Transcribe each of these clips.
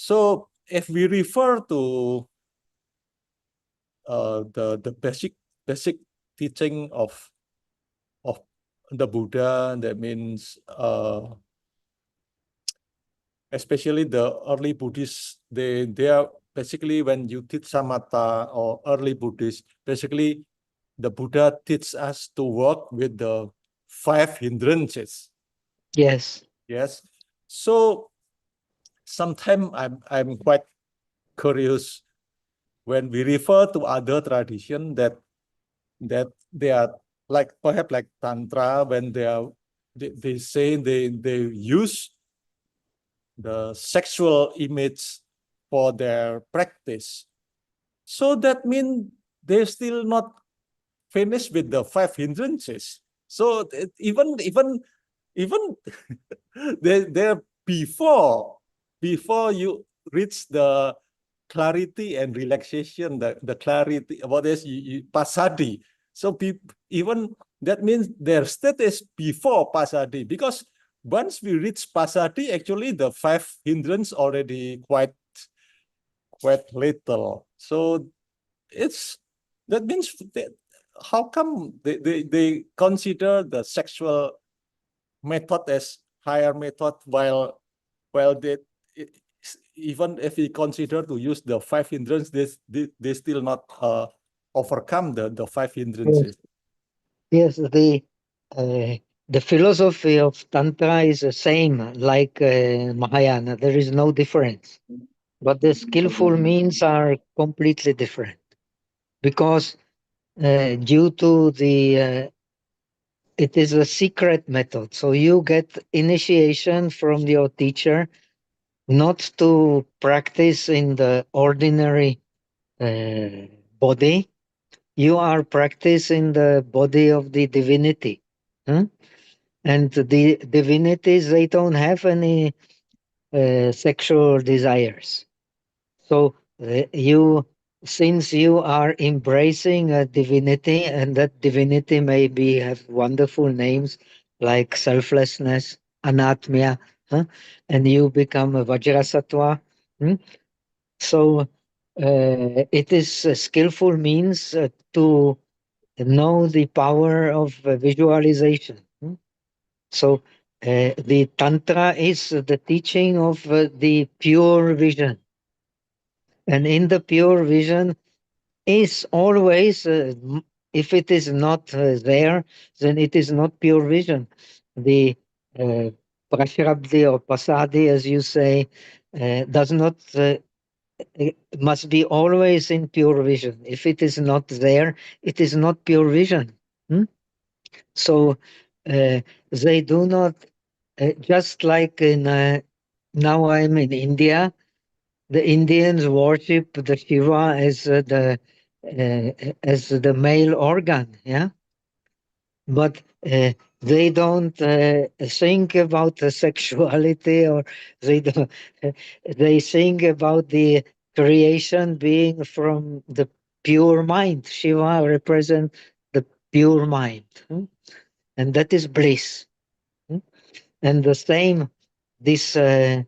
So if we refer to the basic teaching of the Buddha, that means especially the early Buddhists, they are basically, when you teach Samatha or early Buddhists, basically the Buddha teaches us to work with the 5 hindrances. Yes. Yes. So sometimes I'm quite curious when we refer to other tradition that they are like perhaps like Tantra, when they say they use the sexual image for their practice. So that means they're still not finished with the 5 hindrances. So even they're before you reach the clarity and relaxation, the clarity, what is pasadi. So even that means their state is before pasadi, because once we reach pasadi, actually the 5 hindrance already quite little. So it's that means that how come they consider the sexual method as higher method, while they even if we consider to use the 5 hindrances, they still not overcome the 5 hindrances. Yes, the philosophy of Tantra is the same like Mahayana. There is no difference, but the skillful means are completely different because due to the it is a secret method. So you get initiation from your teacher not to practice in the ordinary uh, body. You are practicing the body of the divinity. Huh? And the divinities, they don't have any sexual desires. So you, since you are embracing a divinity, and that divinity maybe have wonderful names like selflessness, anatmya, huh? And you become a vajrasattva. Hmm? So it is a skillful means to know the power of visualization. Hmm? So the Tantra is the teaching of the pure vision. And in the pure vision is always, if it is not there, then it is not pure vision. The uh, Prashrabdi or Pasadi, as you say, does not, it must be always in pure vision. If it is not there, it is not pure vision. Hmm? So they do not, just like in, now I'm in India, the Indians worship the Shiva as the male organ, yeah. But they don't think about the sexuality, or they don't. They think about the creation being from the pure mind. Shiva represents the pure mind, and that is bliss. Hmm? And the same, this. Uh,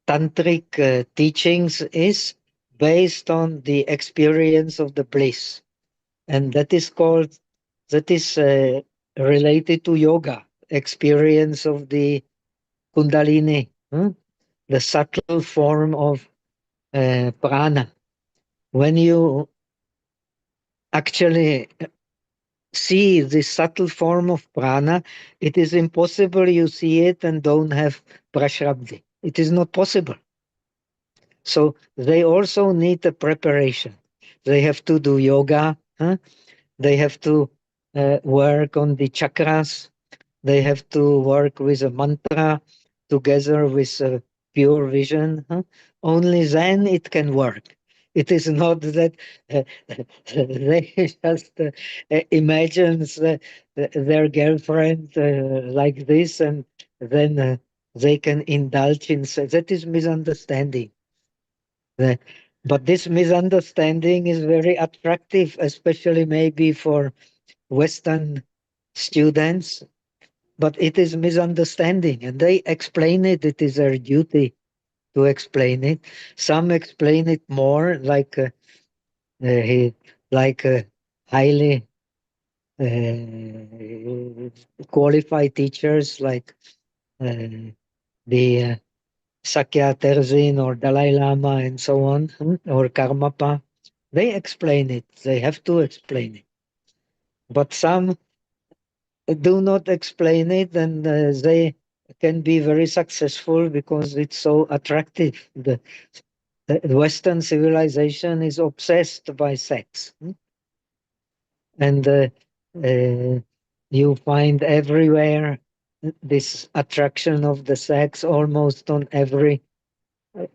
tantric teachings is based on the experience of the bliss, and that is related to yoga, experience of the kundalini, the subtle form of prana. When you actually see the subtle form of prana, it is impossible you see it and don't have prashrabdi. It is not possible. So they also need a preparation. They have to do yoga. Huh? They have to work on the chakras. They have to work with a mantra together with a pure vision. Huh? Only then it can work. It is not that uh, they just imagine their girlfriend like this, and then they can indulge in that is misunderstanding. The- But this misunderstanding is very attractive, especially maybe for Western students. But it is misunderstanding, and they explain it. It is their duty to explain it. Some explain it more he like highly qualified teachers like the Sakya Terzin or Dalai Lama and so on, or Karmapa. They explain it. They have to explain it. But some do not explain it, and they can be very successful because it's so attractive. The Western civilization is obsessed by sex, and you find everywhere this attraction of the sex. Almost on every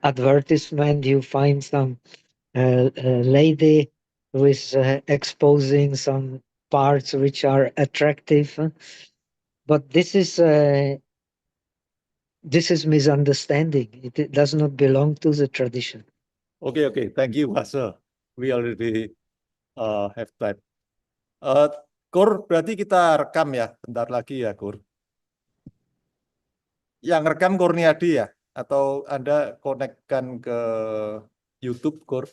advertisement, you find some lady who is exposing some parts which are attractive. But this is misunderstanding. It does not belong to the tradition. Okay, okay. Thank you, Pastor. We already have time. Kur, berarti kita rekam ya, bentar lagi ya, Kur. Yang rekam Kurniadi ya? Atau Anda konekkan ke YouTube, Kur?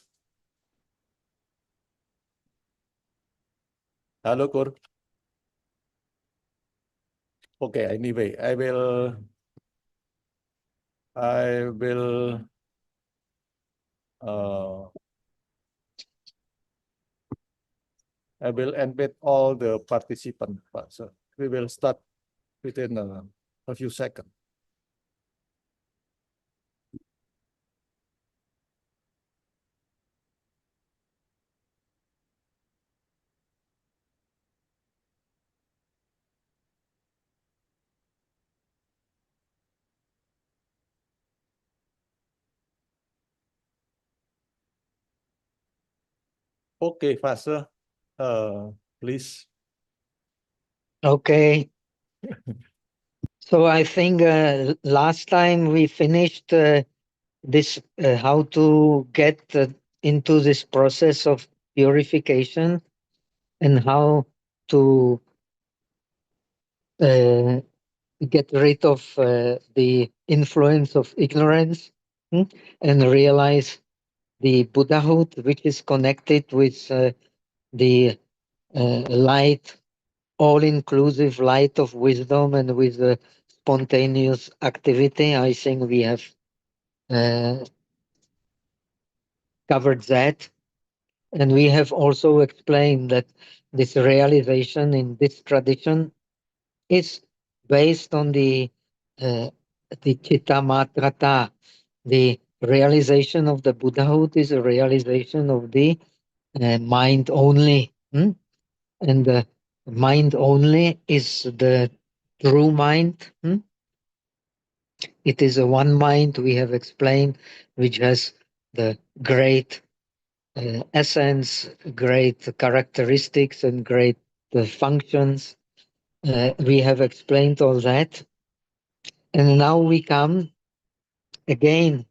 Halo, Kur. Okay, anyway, I will uh, I will invite all the participants, Pak. So we will start within a few seconds. Okay, Pastor, please. Okay. So I think last time we finished this how to get into this process of purification and how to uh, get rid of the influence of ignorance, and realize the Buddhahood, which is connected with the light, all inclusive light of wisdom, and with spontaneous activity. I think we have uh, covered that. And we have also explained that this realization in this tradition is based on uh, the Chitta Matrata. The realization of the Buddhahood is a realization of the mind only. And the mind only is the true mind. It is a one mind, we have explained, which has the great essence, great characteristics, and great functions. We have explained all that. And now we come again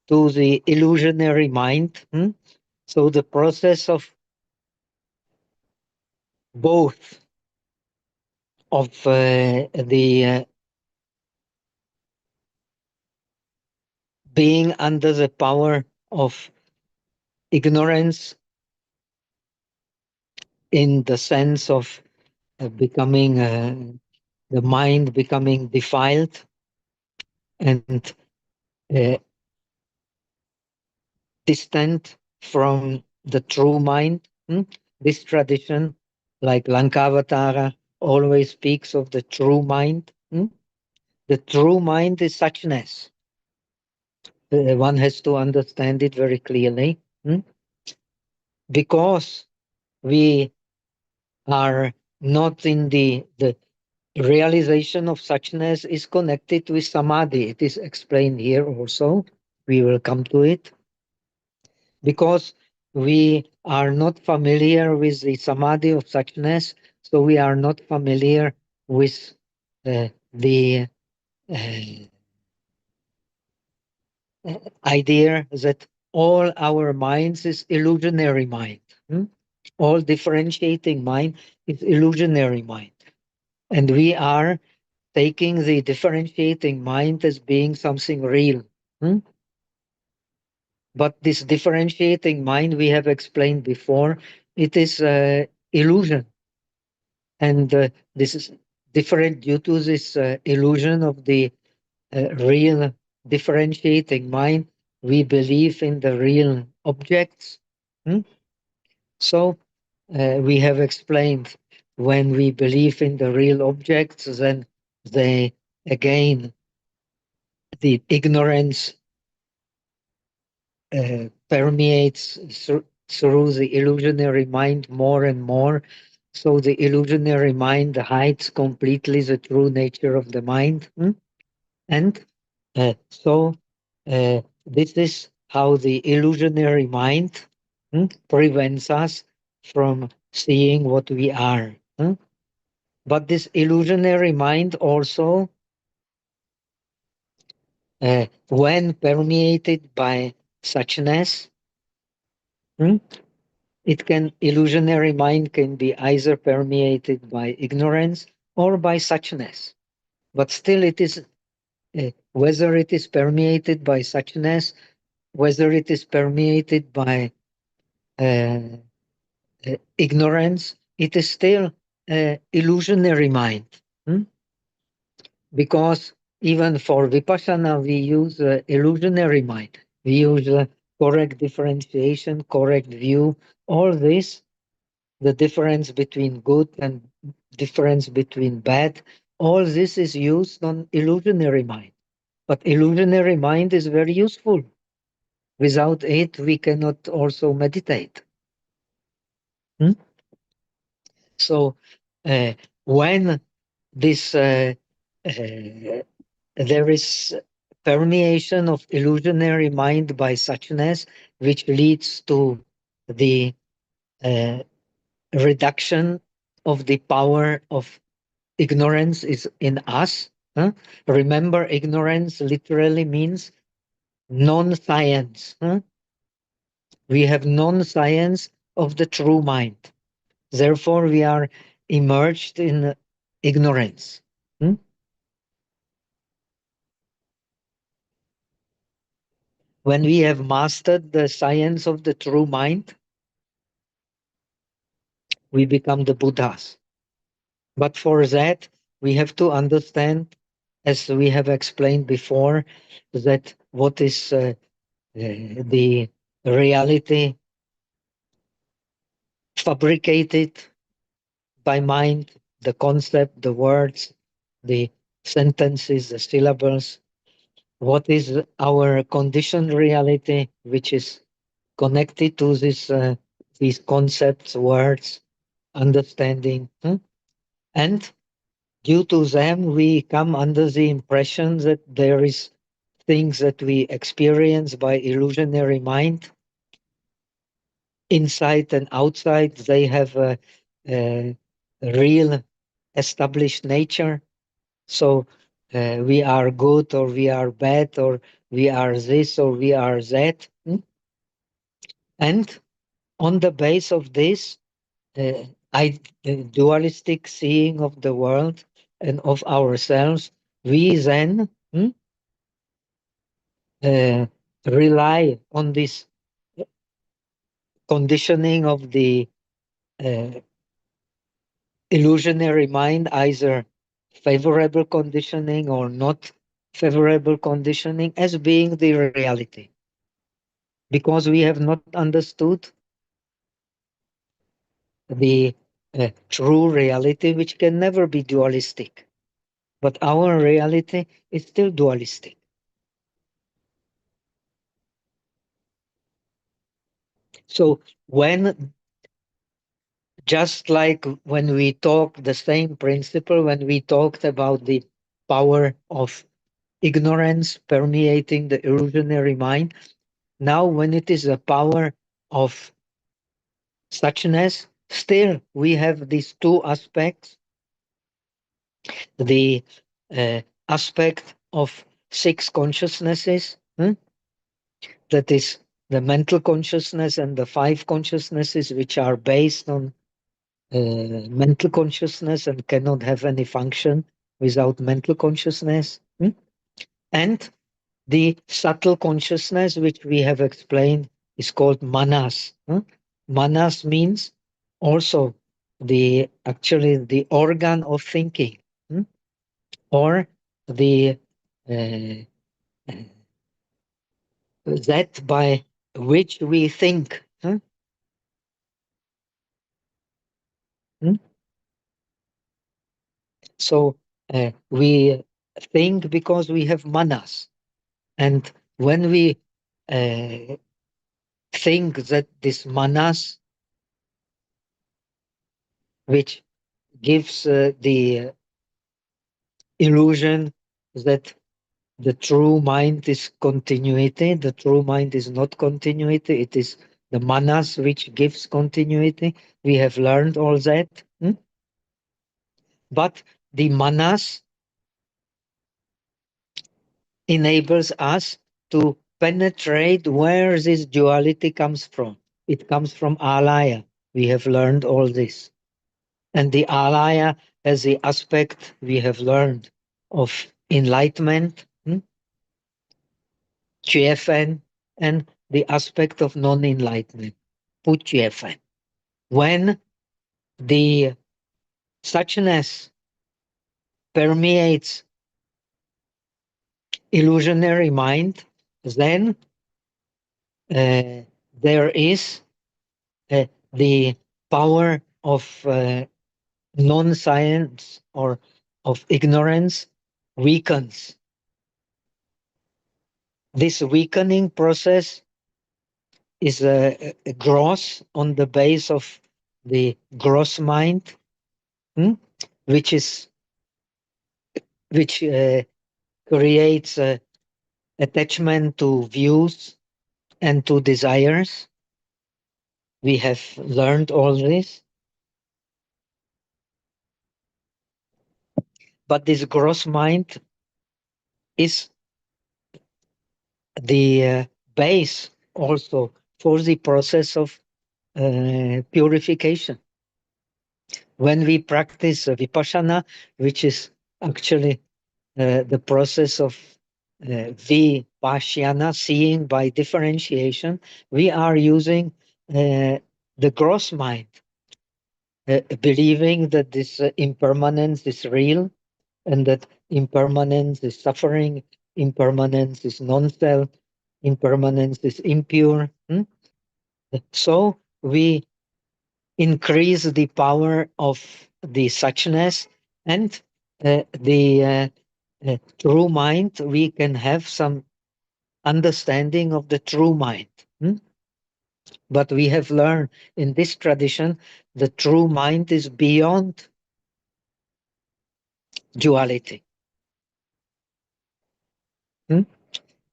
to the illusionary mind. So the process of both of the being under the power of ignorance, in the sense of becoming the mind becoming defiled and uh, distant from the true mind. This tradition, like Lankavatara, always speaks of the true mind. The true mind is suchness. One has to understand it very clearly, because we are not in the realization of suchness is connected with samadhi. It is explained here also. We will come to it. Because we are not familiar with the samadhi of suchness, so we are not familiar with the idea that all our minds is illusionary mind. All differentiating mind is illusionary mind. And we are taking the differentiating mind as being something real. Hmm? But this differentiating mind, we have explained before, it is illusion. And this is different due to this illusion of the real differentiating mind. We believe in the real objects. Hmm? So we have explained, when we believe in the real objects, then they again, the ignorance permeates through the illusionary mind more and more. So the illusionary mind hides completely the true nature of the mind. Hmm? And so this is how the illusionary mind prevents us from seeing what we are. Hmm? But this illusionary mind also, when permeated by suchness, hmm, it can illusionary mind can be either permeated by ignorance or by suchness. But still, it is whether it is permeated by suchness, whether it is permeated by uh, ignorance, it is still illusionary mind. Hmm? Because even for vipassana, we use illusionary mind. We use correct differentiation, correct view, all this, the difference between good and difference between bad, all this is used on illusionary mind. But illusionary mind is very useful. Without it, we cannot also meditate. Hmm? So uh, when this there is permeation of illusionary mind by suchness, which leads to the uh, reduction of the power of ignorance is in us. Huh? Remember, ignorance literally means non-science. Huh? We have non-science of the true mind. Therefore, we are immersed in ignorance. Hmm? When we have mastered the science of the true mind, we become the Buddhas. But for that, we have to understand, as we have explained before, that what is the reality fabricated by mind, the concept, the words, the sentences, the syllables, what is our conditioned reality, which is connected to these concepts, words, understanding. And due to them, we come under the impression that there is things that we experience by illusionary mind, inside and outside. They have a real established nature. So we are good or we are bad or we are this or we are that. And on the base of this, uh, dualistic seeing of the world and of ourselves, we then uh, rely on this conditioning of the uh, illusionary mind, either favorable conditioning or not favorable conditioning, as being the reality. Because we have not understood the true reality, which can never be dualistic. But our reality is still dualistic. So when, just like when we talk the same principle, when we talked about the power of ignorance permeating the illusionary mind, now when it is the power of suchness, still we have these two aspects, the aspect of six consciousnesses, that is the mental consciousness and the five consciousnesses, which are based on mental consciousness and cannot have any function without mental consciousness. And The subtle consciousness, which we have explained, is called manas. Manas means also the actually the organ of thinking, hmm, or the that by which we think. Hmm? So we think because we have manas, and when we uh, think that this manas, which gives the illusion that the true mind is continuity, the true mind is not continuity, it is the manas which gives continuity. We have learned all that. But the manas enables us to penetrate where this duality comes from. It comes from alaya. We have learned all this. And the alaya has the aspect we have learned of enlightenment, GFN, and the aspect of non enlightenment, GFN. When the suchness permeates illusionary mind, then there is the power of non science or of ignorance weakens. This weakening process is a gross on the base of the gross mind, hmm, which is which creates attachment to views and to desires. We have learned all this, but this gross mind is the base also for the process of purification. When we practice vipassana, which is actually the process of vipassana, seeing by differentiation, we are using the gross mind, believing that this impermanence is real and that impermanence is suffering, impermanence is non-self, impermanence is impure. So we increase the power of the suchness and the true mind. We can have some understanding of the true mind. But we have learned in this tradition the true mind is beyond duality. Hmm?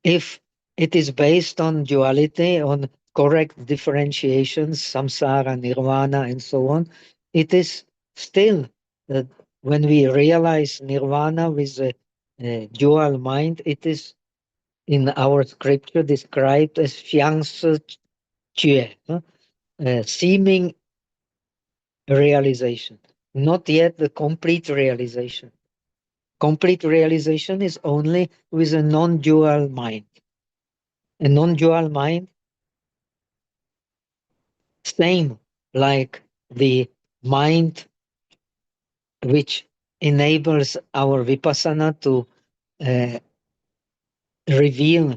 If it is based on duality, on correct differentiations, samsara, nirvana, and so on, it is still that when we realize nirvana with a dual mind, it is in our scripture described as fiangse chue, seeming realization, not yet the complete realization. Complete realization is only with a non dual mind. A non dual mind, same like the mind which enables our vipassana to uh, reveal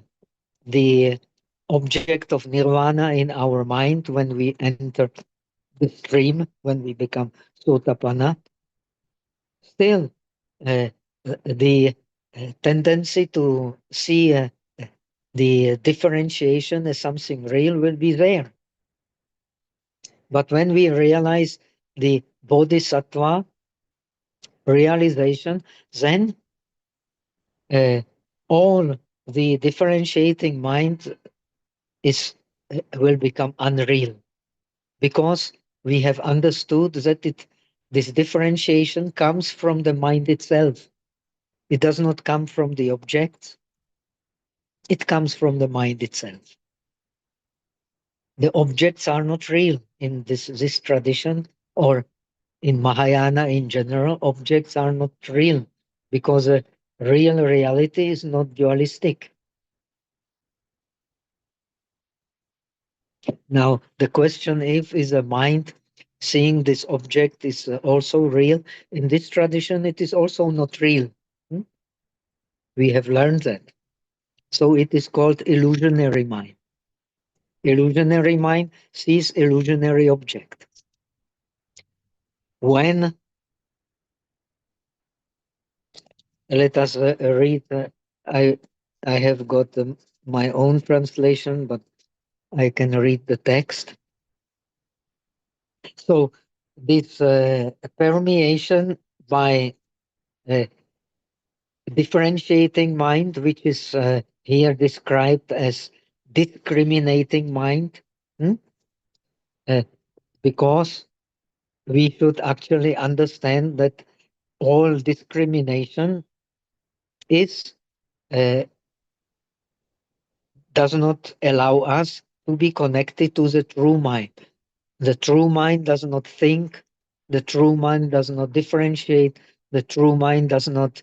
the object of nirvana in our mind when we enter the stream, when we become sotapanna. Still, uh, the tendency to see the differentiation as something real will be there. But when we realize the bodhisattva realization, then uh, all the differentiating mind is will become unreal, because we have understood that this differentiation comes from the mind itself. It does not come from the objects, it comes from the mind itself. The objects are not real in this tradition, or in Mahayana in general. Objects are not real because a real reality is not dualistic. Now, the question is a mind seeing this object is also real? In this tradition, it is also not real. Hmm? We have learned that. So it is called illusionary mind. Illusionary mind sees illusionary object. When, let us read, I, I have got my own translation, but I can read the text. So this permeation by uh, differentiating mind, which is here described as discriminating mind, hmm? uh, because we should actually understand that all discrimination is uh, does not allow us to be connected to the true mind. The true mind does not think. The true mind does not differentiate. The true mind does not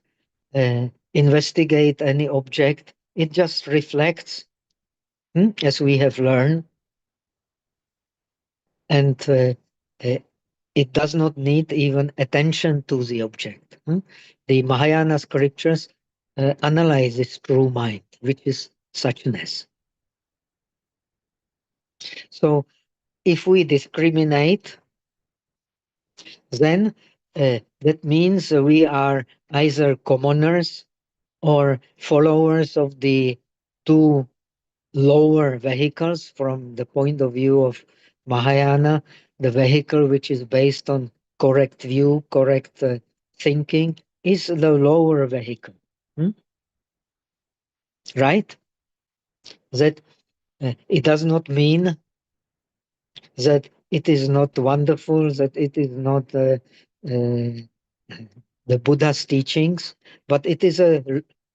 investigate any object. It just reflects, as we have learned, and uh, it does not need even attention to the object. The Mahayana scriptures analyze this true mind, which is suchness. So if we discriminate, then that means we are either commoners or followers of the two lower vehicles from the point of view of Mahayana, the vehicle which is based on correct view, correct thinking, is the lower vehicle. Hmm? Right? That it does not mean that it is not wonderful, that it is not the Buddha's teachings, but it is a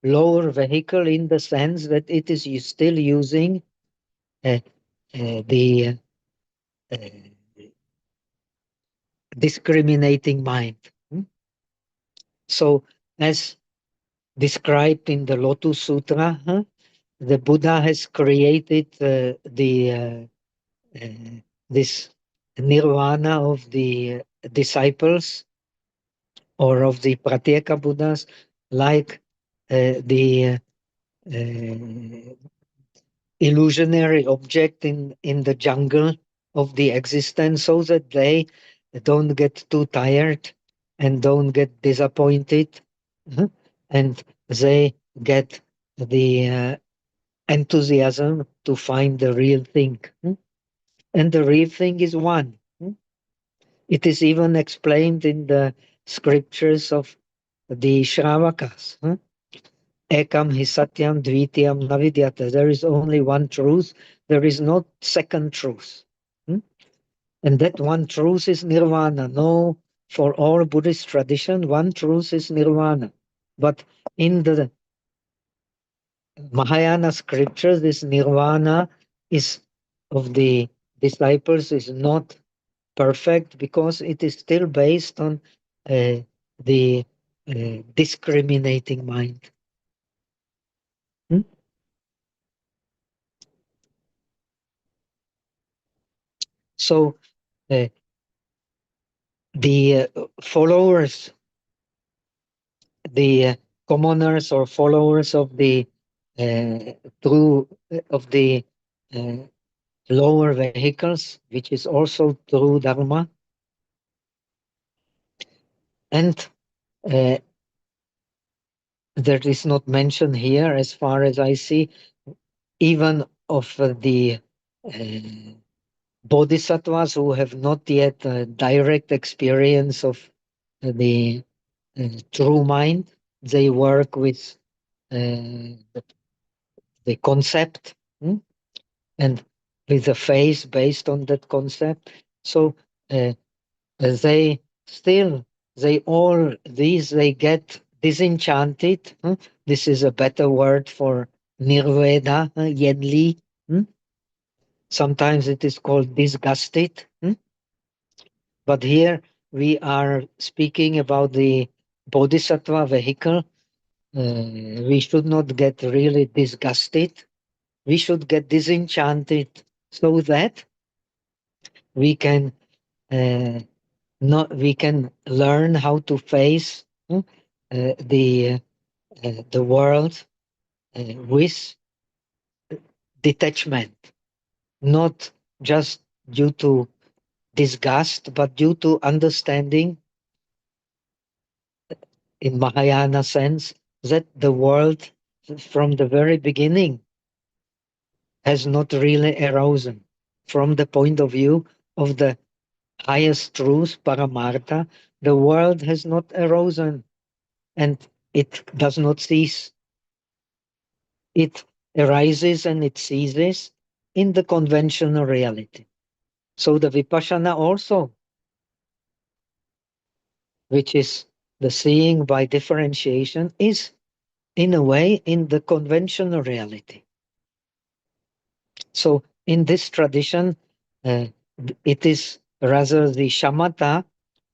lower vehicle in the sense that it is still using uh, the uh, discriminating mind. So, as described in the Lotus Sutra, the Buddha has created uh, this nirvana of the disciples or of the Pratyeka Buddhas, like the illusionary object in the jungle of the existence, so that they don't get too tired and don't get disappointed, and they get the enthusiasm to find the real thing. And the real thing is one. It is even explained in the scriptures of the Shravakas. Ekam hi satyam dvitiyam navidyata. There is only one truth. There is no second truth. And that one truth is nirvana. No, for all Buddhist tradition, one truth is nirvana. But in the Mahayana scriptures, this nirvana is of the disciples is not perfect because it is still based on the discriminating mind. Hmm? So uh, the followers, the commoners or followers of the true of the uh, lower vehicles, which is also true dharma, and uh, that is not mentioned here, as far as I see, even of the bodhisattvas who have not yet direct experience of the true mind. They work with the concept, and with a face based on that concept. So uh, they still, they all these, they get disenchanted. This is a better word for nirvana, yenli. Sometimes it is called disgusted. But here we are speaking about the bodhisattva vehicle. We should not get really disgusted. We should get disenchanted so that we can uh, not we can learn how to face the world with detachment, not just due to disgust, but due to understanding in Mahayana sense that the world from the very beginning has not really arisen. From the point of view of the highest truth, Paramartha, the world has not arisen and it does not cease. It arises and it ceases in the conventional reality. So the Vipassana also, which is the seeing by differentiation, is in a way in the conventional reality. So in this tradition, uh, it is rather the shamatha,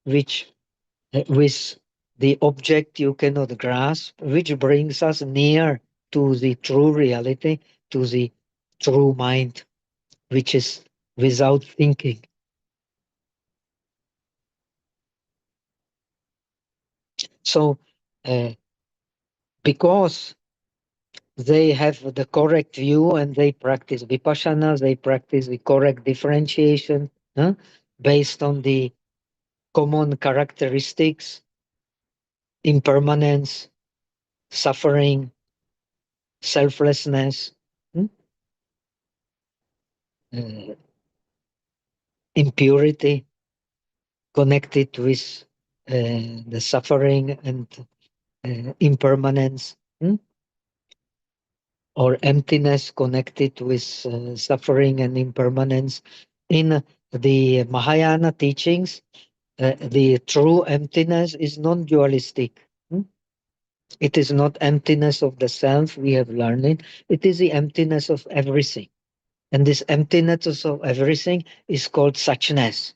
which with the object you cannot grasp, which brings us near to the true reality, to the true mind, which is without thinking. So, because they have the correct view and they practice vipassana, they practice the correct differentiation based on the common characteristics, impermanence, suffering, selflessness, hmm, uh, impurity connected with the suffering and impermanence, or emptiness connected with suffering and impermanence. In the Mahayana teachings, the true emptiness is non dualistic. It is not emptiness of the self, we have learned it. It is the emptiness of everything. And this emptiness of everything is called suchness.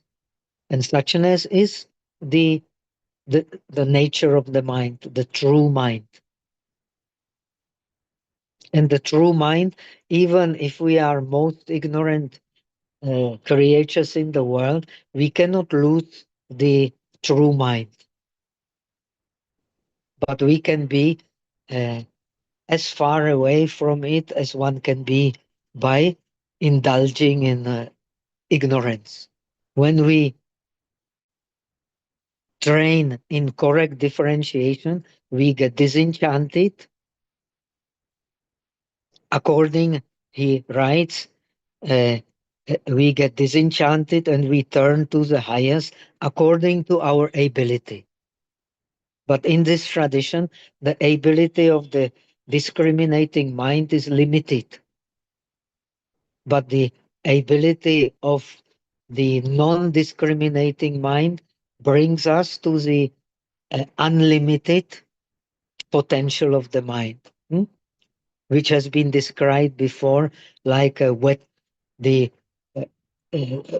And suchness is the, the nature of the mind, the true mind. And the true mind, even if we are most ignorant creatures in the world, we cannot lose the true mind. But we can be uh, as far away from it as one can be by indulging in ignorance. When we train in correct differentiation, we get disenchanted. According, he writes, uh, we get disenchanted and we turn to the highest according to our ability. But in this tradition, the ability of the discriminating mind is limited. But the ability of the non discriminating mind brings us to the unlimited potential of the mind, which has been described before like the uh,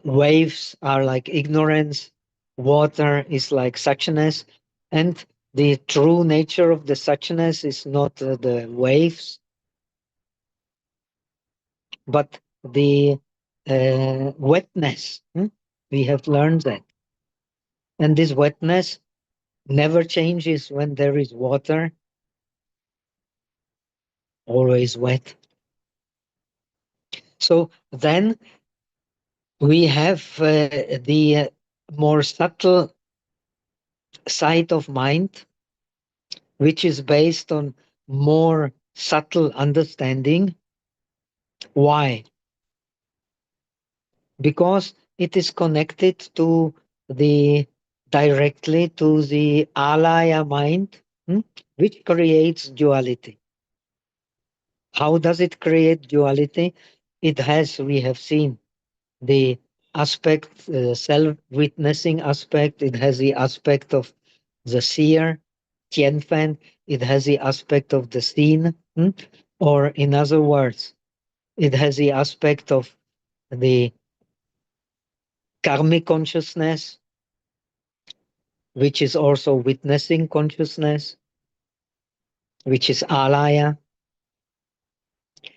waves are like ignorance, water is like suchness, and the true nature of the suchness is not the waves, but the wetness. We have learned that. And this wetness never changes when there is water, always wet. So then we have the more subtle side of mind, which is based on more subtle understanding. Why? Because it is connected to the directly to the alaya mind, which creates duality. How does it create duality? It has, we have seen, the aspect, self-witnessing aspect. It has the aspect of the seer, Tianfan. It has the aspect of the seen, or in other words, it has the aspect of the karmic consciousness, which is also witnessing consciousness, which is alaya.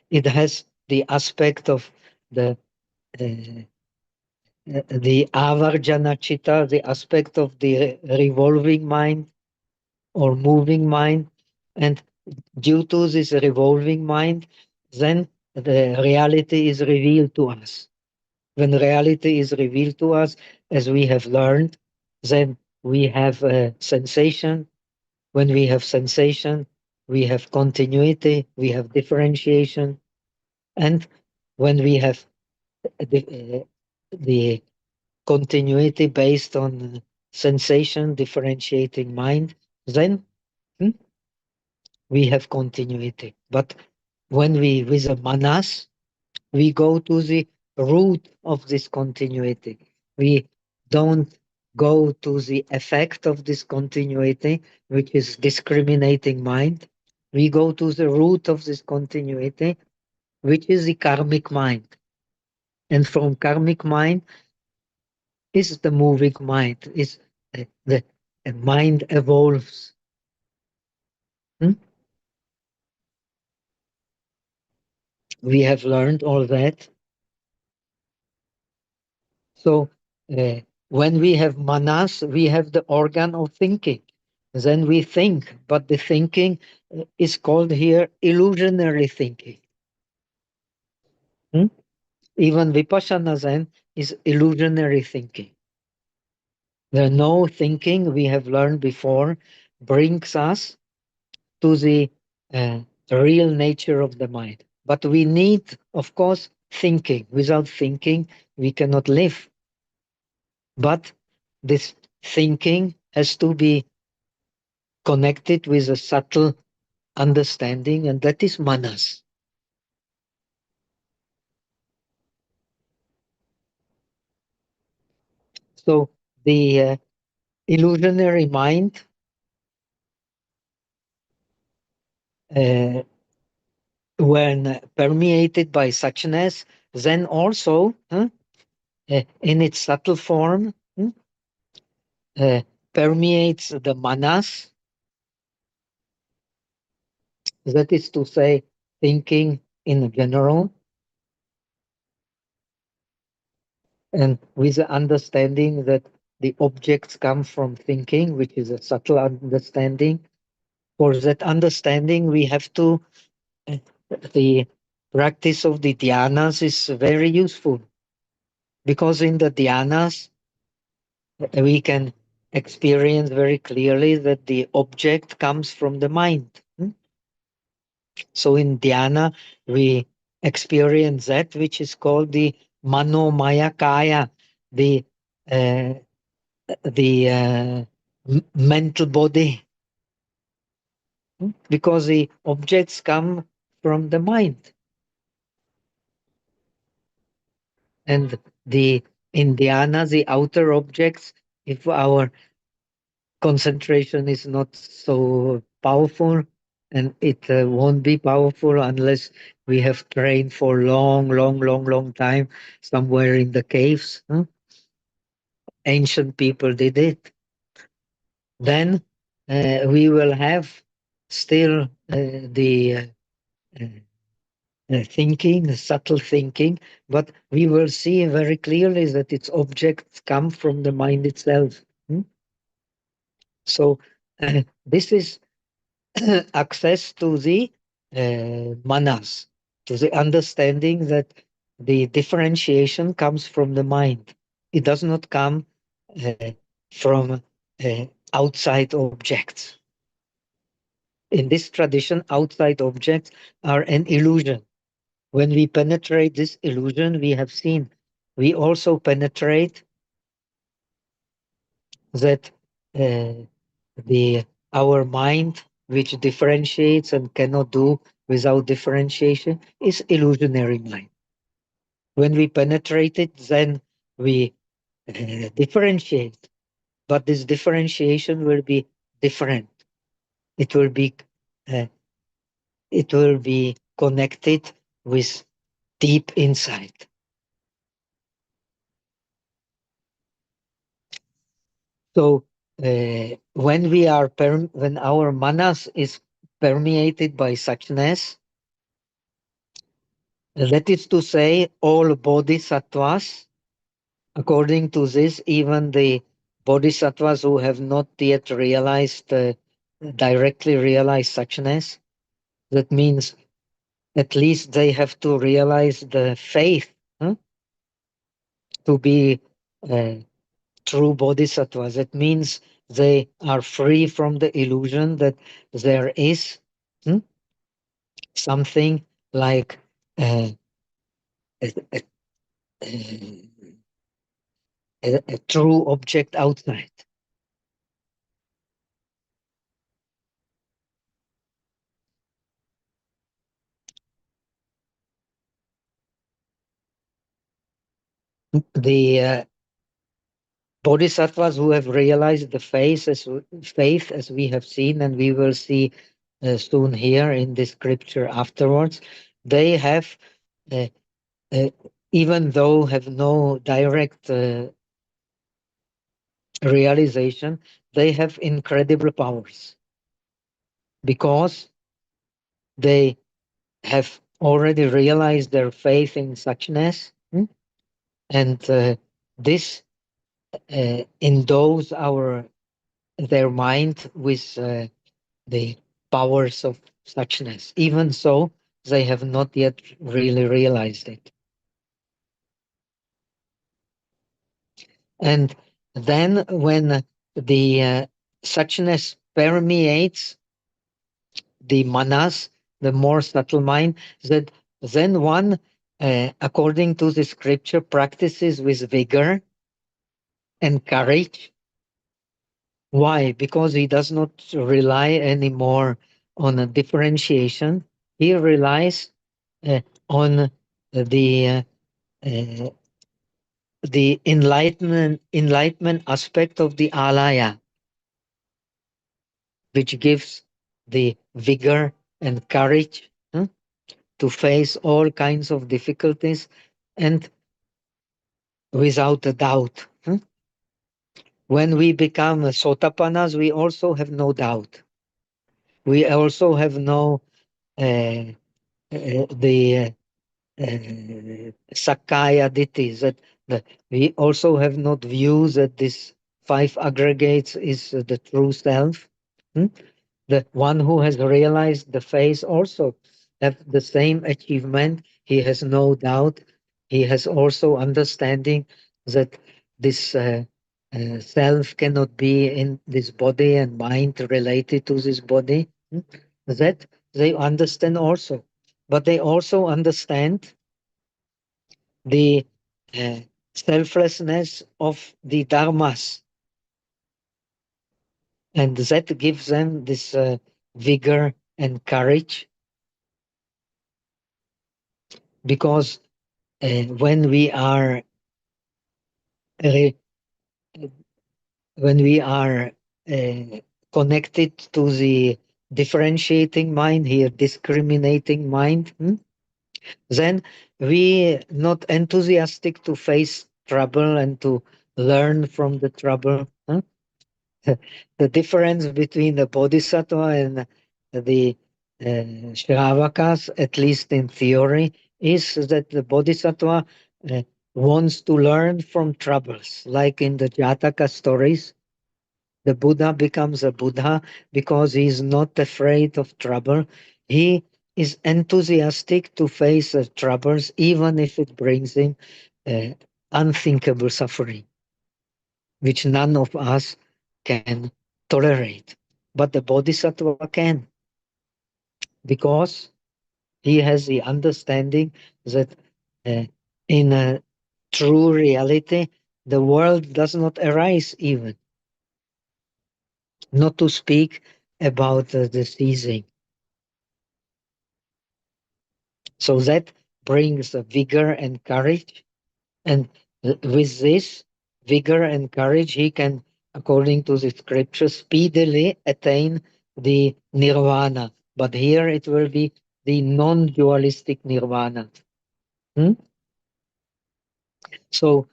It has the aspect of the uh, the avarjana chitta, the aspect of the revolving mind or moving mind. And due to this revolving mind, then the reality is revealed to us. When reality is revealed to us, as we have learned, then we have a sensation. When we have sensation, we have continuity, we have differentiation. And when we have the continuity based on sensation, differentiating mind, then hmm, we have continuity. But when we, with the manas, we go to the root of this continuity. We don't go to the effect of this continuity, which is discriminating mind. We go to the root of this continuity, which is the karmic mind. And from karmic mind is the moving mind, is the mind evolves. Hmm? We have learned all that. So when we have manas, we have the organ of thinking. Then we think, but the thinking is called here illusionary thinking. Hmm? Even vipassana Zen is illusionary thinking. The no thinking we have learned before brings us to the real nature of the mind. But we need, of course, thinking. Without thinking, we cannot live. But this thinking has to be connected with a subtle understanding, and that is manas. So the illusionary mind, uh, when permeated by suchness, then also in its subtle form uh, permeates the manas, that is to say, thinking in general, and with the understanding that the objects come from thinking, which is a subtle understanding. For that understanding, we have to, uh, the practice of the dhyanas is very useful, because in the dhyanas, we can experience very clearly that the object comes from the mind. So in dhyana, we experience that which is called the manomaya kaya, the uh, mental body, because the objects come from the mind. And the in dhyana, the outer objects, if our concentration is not so powerful, and it won't be powerful unless we have trained for long time somewhere in the caves. Ancient people did it. Then we will have still uh, thinking, subtle thinking, but we will see very clearly that its objects come from the mind itself. So this is access to the manas, to the understanding that the differentiation comes from the mind. It does not come uh, from outside objects. In this tradition, outside objects are an illusion. When we penetrate this illusion, we have seen, we also penetrate that uh, the our mind, which differentiates and cannot do without differentiation, is illusionary mind. When we penetrate it, then we differentiate, but this differentiation will be different. It will be uh, it will be connected with deep insight. So when we are when our manas is permeated by suchness, That is to say, all bodhisattvas, according to this, even the bodhisattvas who have not yet realized, directly realized suchness, that means at least they have to realize the faith, huh, to be uh, true bodhisattvas. That means they are free from the illusion that there is, hmm, something like a, a, a true object outside. The bodhisattvas who have realized the faith, as we have seen, and we will see soon here in the scripture afterwards, they have, uh, uh, even though have no direct realization, they have incredible powers because they have already realized their faith in suchness, and this endows their mind with the powers of suchness. Even so, they have not yet really realized it. And then, when the suchness permeates the manas, the more subtle mind, that then one, according to the scripture, practices with vigor and courage. Why? Because he does not rely anymore on a differentiation. He relies on the the enlightenment aspect of the alaya, which gives the vigor and courage, to face all kinds of difficulties and without a doubt. When we become sotapannas, we also have no doubt. We also have no the Sakaya ditthis, that we also have not views that this five aggregates is the true self. Hmm? The one who has realized the face also have the same achievement. He has no doubt. He has also understanding that this self cannot be in this body and mind related to this body. That they understand also, but they also understand the uh, selflessness of the dharmas, and that gives them this vigor and courage, because when we are re- when we are uh, connected to the differentiating mind here, discriminating mind, then we not enthusiastic to face trouble and to learn from the trouble. The difference between the bodhisattva and the Shravakas, at least in theory, is that the bodhisattva uh, wants to learn from troubles. Like in the Jataka stories, the Buddha becomes a Buddha because he is not afraid of trouble. He is enthusiastic to face the troubles, even if it brings him uh, unthinkable suffering, which none of us can tolerate. But the Bodhisattva can, because he has the understanding that uh, in a true reality, the world does not arise even, not to speak about the ceasing. So that brings vigor and courage. And with this vigor and courage, he can, according to the scripture, speedily attain the nirvana. But here it will be the non dualistic nirvana. Hmm? So,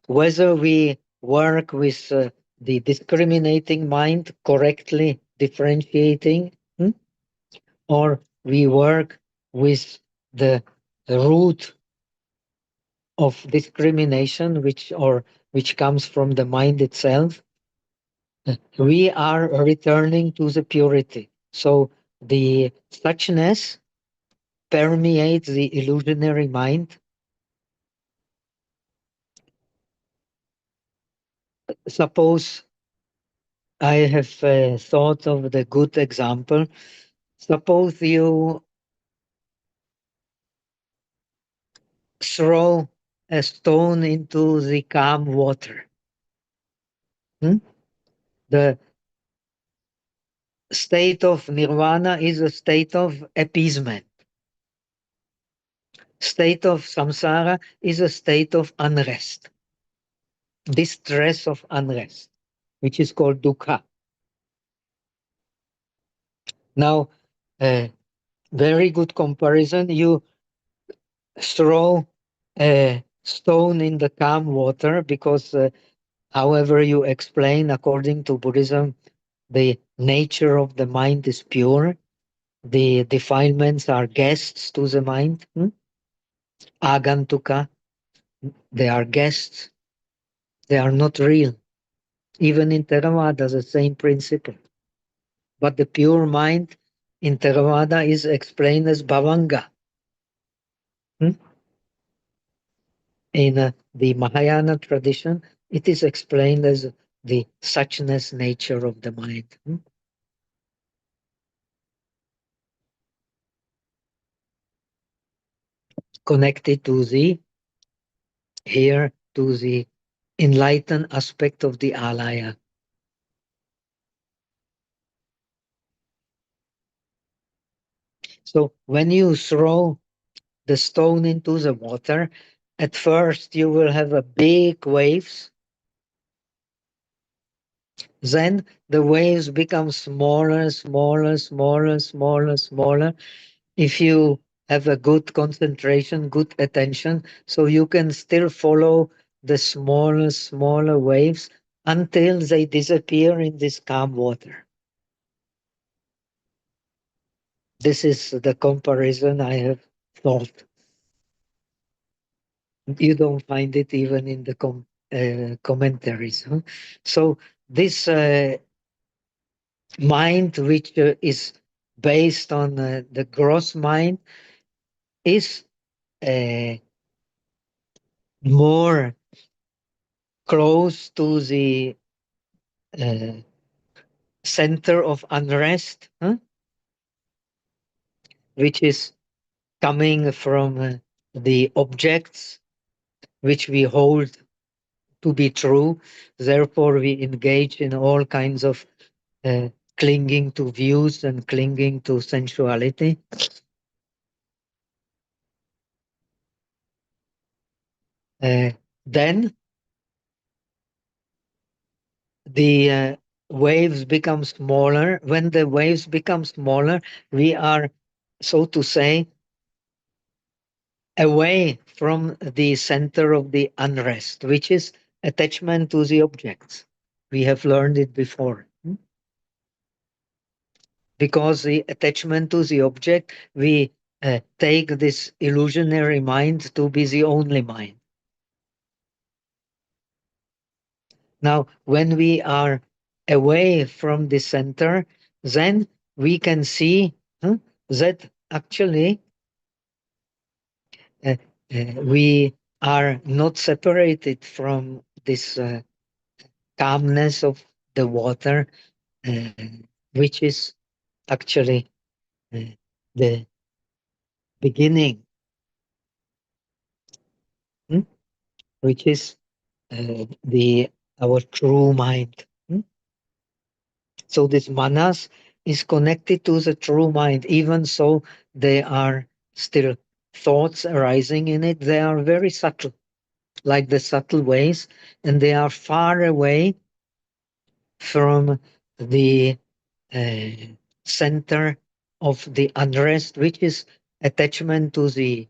whether we work with the discriminating mind, correctly differentiating, or we work with the root of discrimination, which comes from the mind itself, we are returning to the purity. So the suchness permeates the illusionary mind. Suppose I have thought of the good example. Suppose you throw a stone into the calm water. Hmm? The state of nirvana is a state of appeasement. State of samsara is a state of unrest, distress of unrest, which is called dukkha. Now, a very good comparison. You throw a stone in the calm water because, however you explain, according to Buddhism, the nature of the mind is pure. The defilements are guests to the mind. Agantuka, they are guests. They are not real. Even in Theravada, the same principle. But the pure mind in Theravada is explained as bhavanga. Hmm? In the Mahayana tradition, it is explained as the suchness nature of the mind. Connected to the, here, to the enlightened aspect of the alaya. So when you throw the stone into the water, at first you will have a big waves. Then the waves become smaller, smaller, smaller, smaller, smaller. If you have a good concentration, good attention, so you can still follow the smaller, smaller waves until they disappear in this calm water. This is the comparison I have thought. You don't find it even in the commentaries. Huh? So this mind, which is based on the gross mind, is uh, more close to the uh, center of unrest, huh? Which is coming from the objects which we hold to be true. Therefore, we engage in all kinds of uh, clinging to views and clinging to sensuality. Then the waves become smaller. When the waves become smaller, we are, so to say, away from the center of the unrest, which is attachment to the objects. We have learned it before. Because the attachment to the object, we take this illusionary mind to be the only mind. Now, when we are away from the center, then we can see that actually uh, we are not separated from this calmness of the water, uh, which is actually uh, the beginning, hmm, which is the our true mind. So this manas is connected to the true mind, even so they are still thoughts arising in it. They are very subtle, like the subtle ways, and they are far away from the uh, center of the unrest, which is attachment to the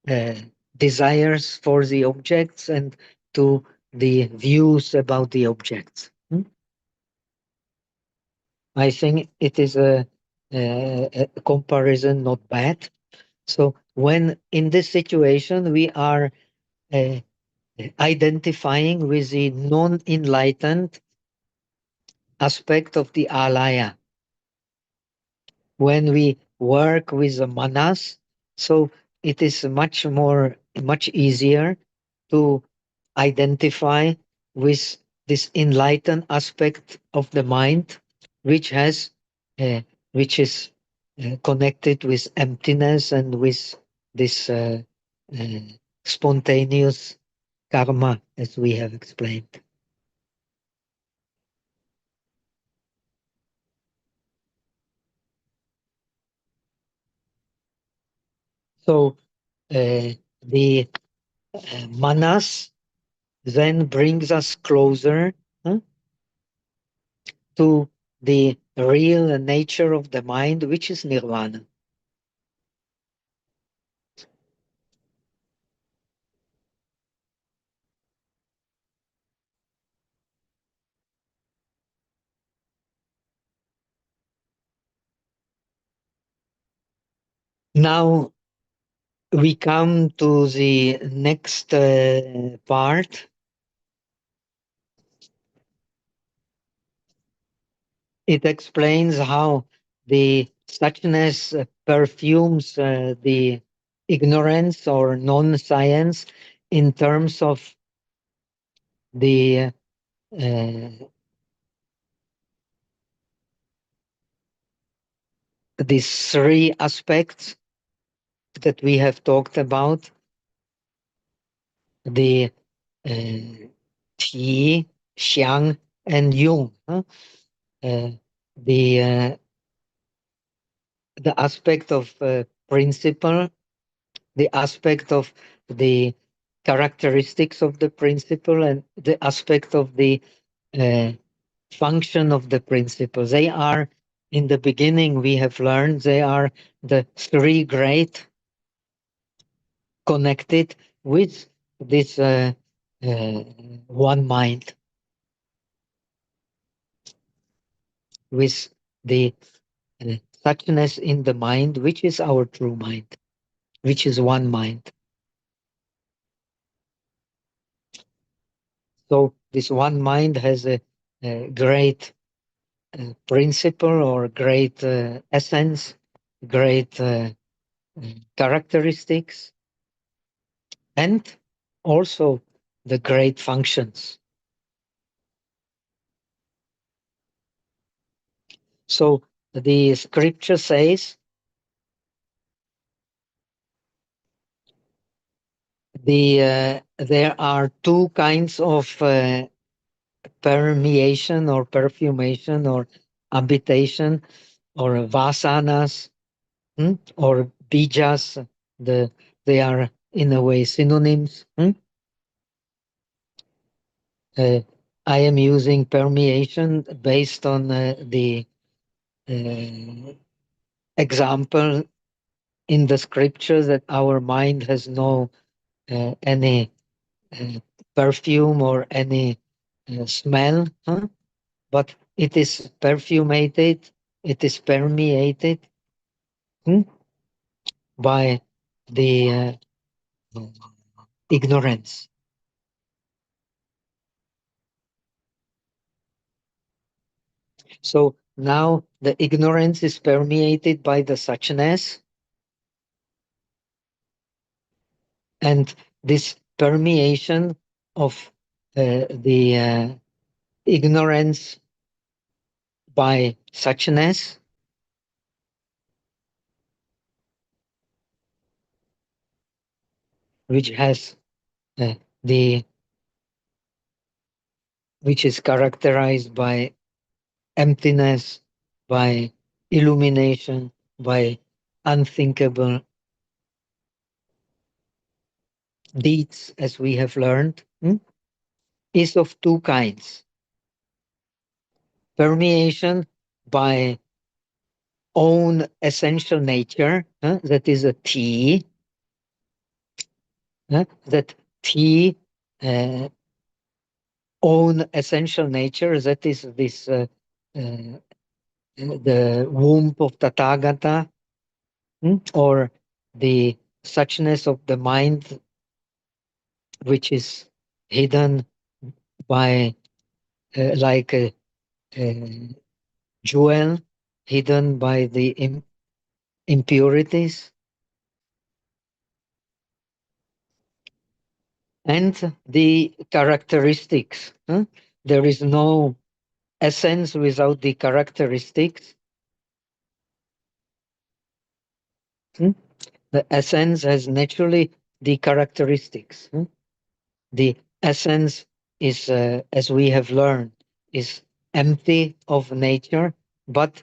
uh, desires for the objects and to the views about the objects. I think it is a comparison not bad. So when in this situation we are uh, identifying with the non-enlightened aspect of the alaya. When we work with the manas, so it is much easier to identify with this enlightened aspect of the mind, which has uh, which is connected with emptiness and with this uh, spontaneous karma, as we have explained. So the manas then brings us closer, huh, to the real nature of the mind, which is nirvana. Now we come to the next part. It explains how the suchness perfumes the ignorance or non-science in terms of the these three aspects that we have talked about: the Qi, Xiang, and Yung. Uh, the uh, the aspect of principle, the aspect of the characteristics of the principle, and the aspect of the uh, function of the principle. They are, in the beginning, we have learned, they are the three great connected with this uh, one mind, with the suchness in the mind, which is our true mind, which is one mind. So this one mind has a great principle or great essence, great characteristics, and also the great functions. So the scripture says there are two kinds of permeation or perfumation or habitation or vasanas, or bijas. They are in a way synonyms. Uh, I am using permeation based on the example in the scripture that our mind has no any uh, perfume or any smell, but it is perfumated, it is permeated, hmm, by the ignorance. So now the ignorance is permeated by the suchness, and this permeation of the ignorance by suchness which has uh, the which is characterized by emptiness, by illumination, by unthinkable deeds, as we have learned, is of two kinds: permeation by own essential nature, that is a T, that T uh, own essential nature, that is this the womb of Tathagata, or the suchness of the mind, which is hidden by, like a jewel hidden by the impurities, and the characteristics. There is no essence without the characteristics. Hmm? The essence has naturally the characteristics. The essence is, as we have learned, is empty of nature, but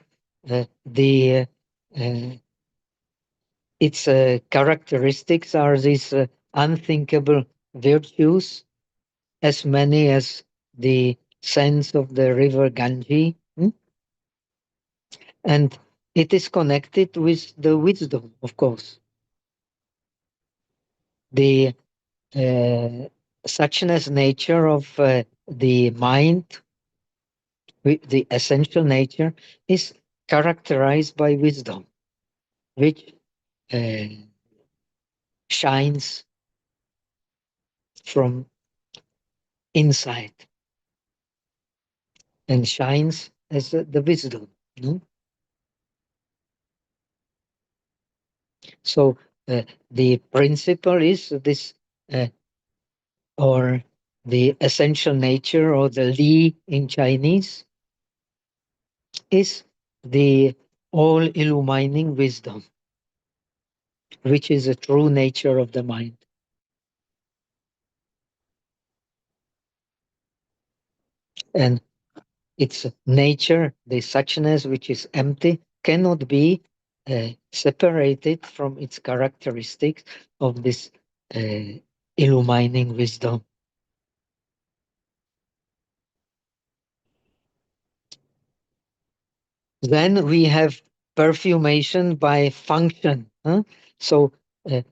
the uh, its characteristics are these unthinkable virtues, as many as the sands of the river Ganges. And it is connected with the wisdom, of course. The suchness nature of the mind, the essential nature, is characterized by wisdom, which uh, shines from inside and shines as the wisdom. No? So the principle is this, uh, or the essential nature, or the Li in Chinese, is the all illumining wisdom, which is the true nature of the mind. And its nature, the suchness which is empty, cannot be separated from its characteristics of this uh, illumining wisdom. Then we have perfumation by function. So uh,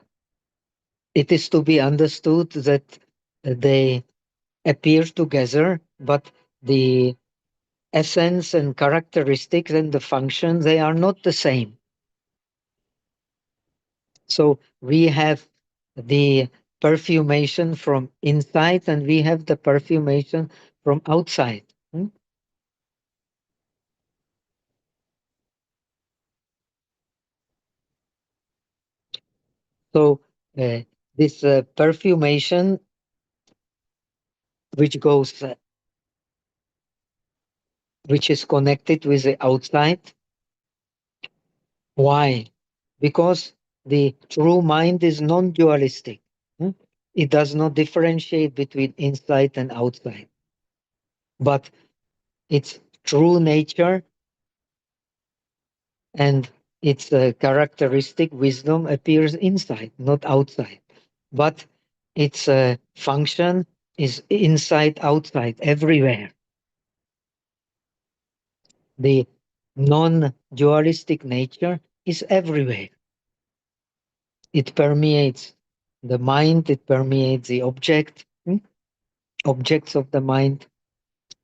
it is to be understood that they appear together, but the essence and characteristics and the function, they are not the same. So we have the perfumation from inside and we have the perfumation from outside. So this perfumation, which goes, which is connected with the outside. Why? Because the true mind is non-dualistic. Hmm? It does not differentiate between inside and outside. But its true nature and its characteristic wisdom appears inside, not outside. But its function is inside, outside, everywhere. The non dualistic nature is everywhere. It permeates the mind, it permeates the objects of the mind.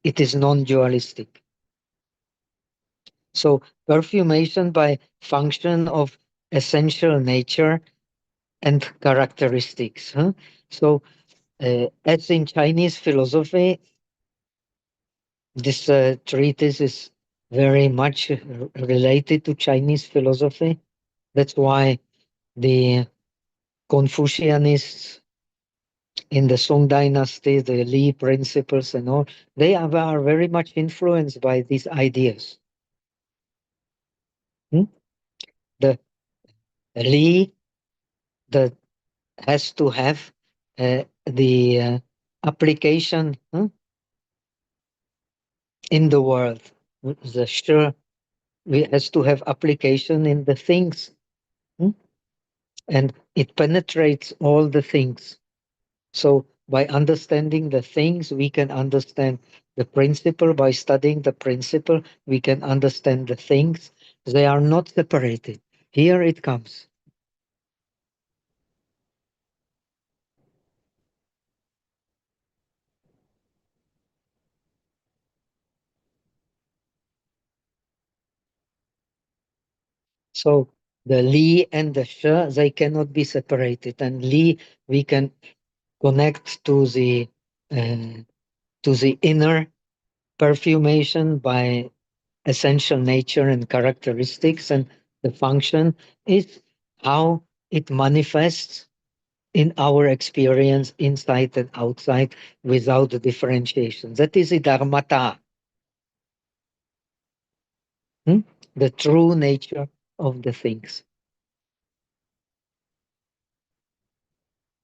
It is non dualistic. So, perfumation by function of essential nature and characteristics. So, as in Chinese philosophy, this treatise is very much related to Chinese philosophy. That's why the Confucianists in the Song dynasty, the Li principles and all, they are very much influenced by these ideas. Hmm? The Li that has to have the application in the world. The sure has to have application in the things, hmm? And it penetrates all the things. So by understanding the things, we can understand the principle. By studying the principle, we can understand the things. They are not separated. Here it comes. So The li and the sh, they cannot be separated. And li, we can connect uh, to the inner perfumation by essential nature and characteristics, and the function is how it manifests in our experience inside and outside without differentiation. That is the dharmata, hmm? The true nature of the things.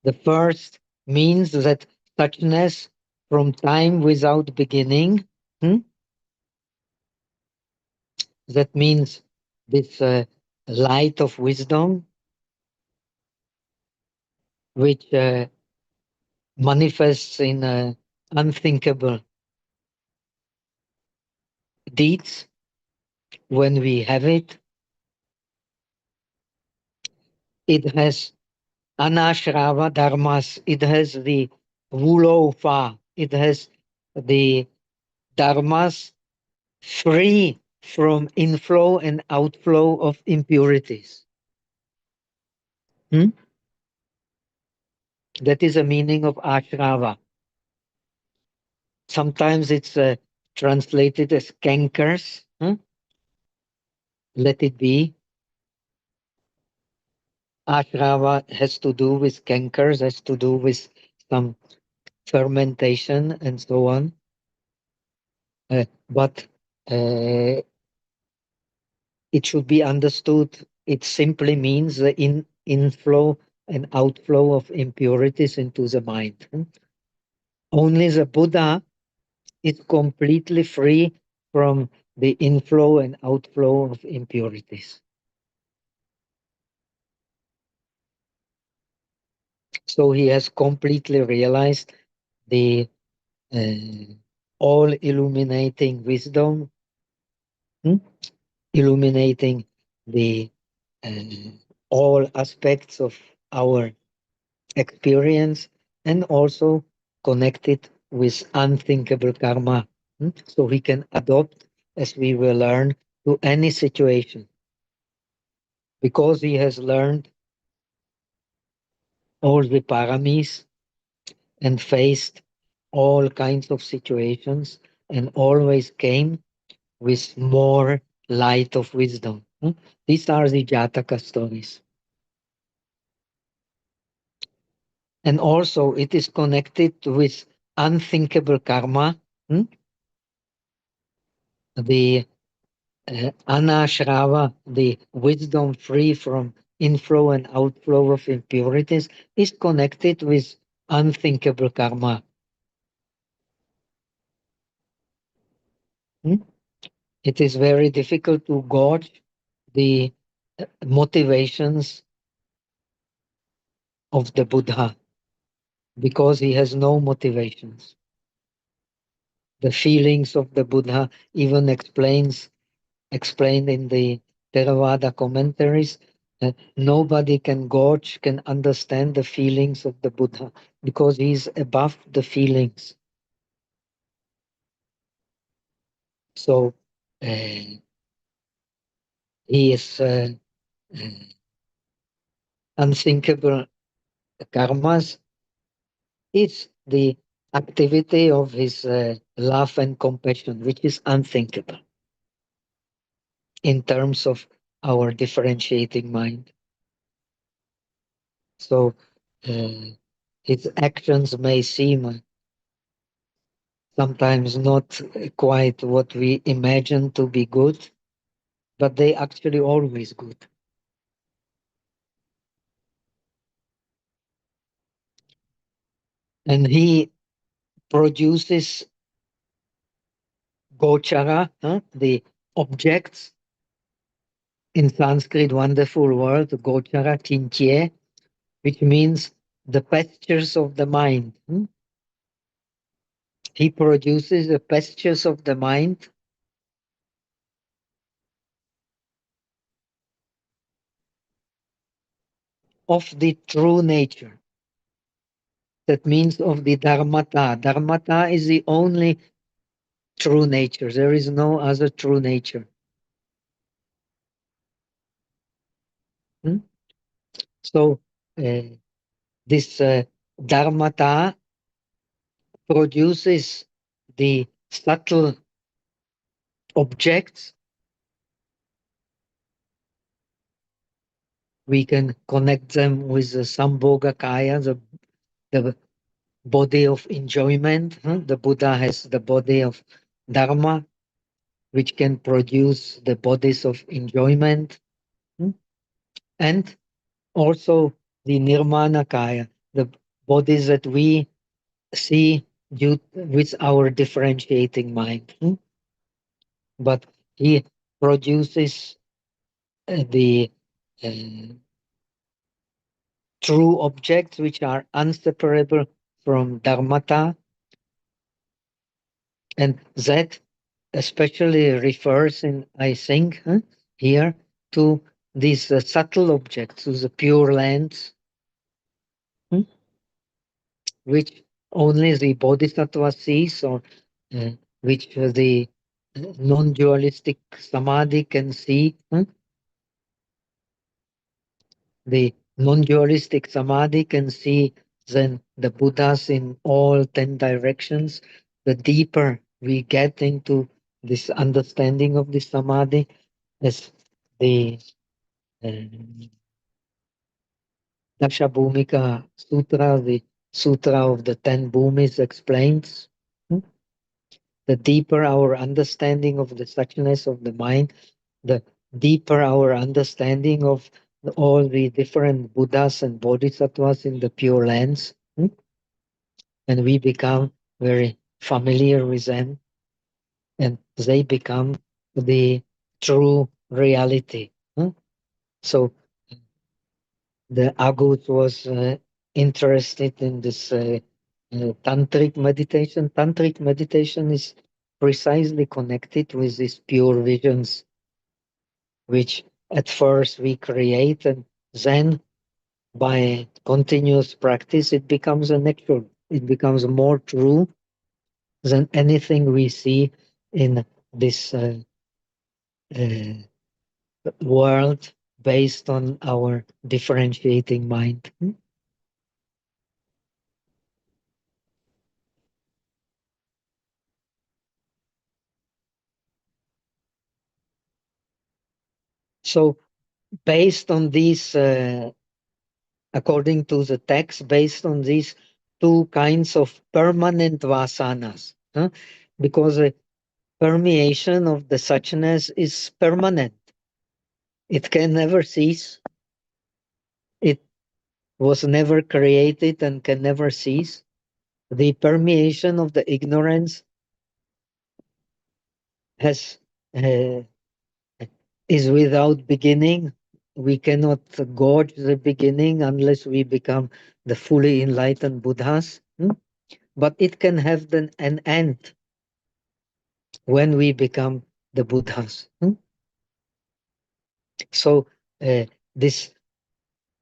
The first means that suchness from time without beginning, hmm? That means this light of wisdom, which manifests in unthinkable deeds when we have it. It has anashrava dharmas, it has the vulofa, it has the dharmas free from inflow and outflow of impurities. Hmm? That is the meaning of ashrava. Sometimes it's translated as cankers. Hmm? Let it be. Ashrava has to do with cankers, has to do with some fermentation and so on. But it should be understood, it simply means the inflow and outflow of impurities into the mind. Only the Buddha is completely free from the inflow and outflow of impurities. So he has completely realized the uh, all illuminating wisdom, hmm, illuminating the uh, all aspects of our experience, and also connected with unthinkable karma. So we can adopt, as we will learn, to any situation because he has learned all the paramis and faced all kinds of situations and always came with more light of wisdom. These are the Jataka stories. And also it is connected with unthinkable karma, the anashrava, the wisdom free from inflow and outflow of impurities, is connected with unthinkable karma. Hmm? It is very difficult to gauge the motivations of the Buddha because he has no motivations. The feelings of the Buddha even explained in the Theravada commentaries. Nobody can gauge, can understand the feelings of the Buddha because he's above the feelings. So he is uh, unthinkable karmas is the activity of his love and compassion, which is unthinkable in terms of our differentiating mind. So uh, his actions may seem sometimes not quite what we imagine to be good, but they actually always good. And he produces gochara, the objects in Sanskrit, wonderful word, gochara, chintye, which means the pastures of the mind. He produces the pastures of the mind of the true nature. That means of the dharmata. Dharmata is the only true nature. There is no other true nature. Hmm? So this dharmata produces the subtle objects. We can connect them with the Sambhoga Kaya, the body of enjoyment. The Buddha has the body of Dharma, which can produce the bodies of enjoyment. Hmm? And also the Nirmana Kaya, the bodies that we see with our differentiating mind. But he produces the uh, true objects which are inseparable from dharmata, and that especially refers in, I think, here to these subtle objects, to the pure lands, hmm, which only the bodhisattva sees, or uh, which the non-dualistic samadhi can see. The non-dualistic samadhi can see then the Buddhas in all 10 directions. The deeper we get into this understanding of the samadhi, as the Dashabhumika Sutra, the Sutra of the 10 Bhumis explains, hmm, the deeper our understanding of the suchness of the mind, the deeper our understanding of all the different Buddhas and Bodhisattvas in the Pure Lands, and we become very familiar with them, and they become the true reality. So the Agus was interested in this tantric meditation. Tantric meditation is precisely connected with these pure visions, which at first we create, and then by continuous practice, it becomes an actual, it becomes more true than anything we see in this uh, world based on our differentiating mind. So, based on these, according to the text, based on these two kinds of permanent vasanas, because the permeation of the suchness is permanent. It can never cease. It was never created and can never cease. The permeation of the ignorance has uh, is without beginning. We cannot gauge the beginning unless we become the fully enlightened Buddhas. But it can have an end when we become the Buddhas. So this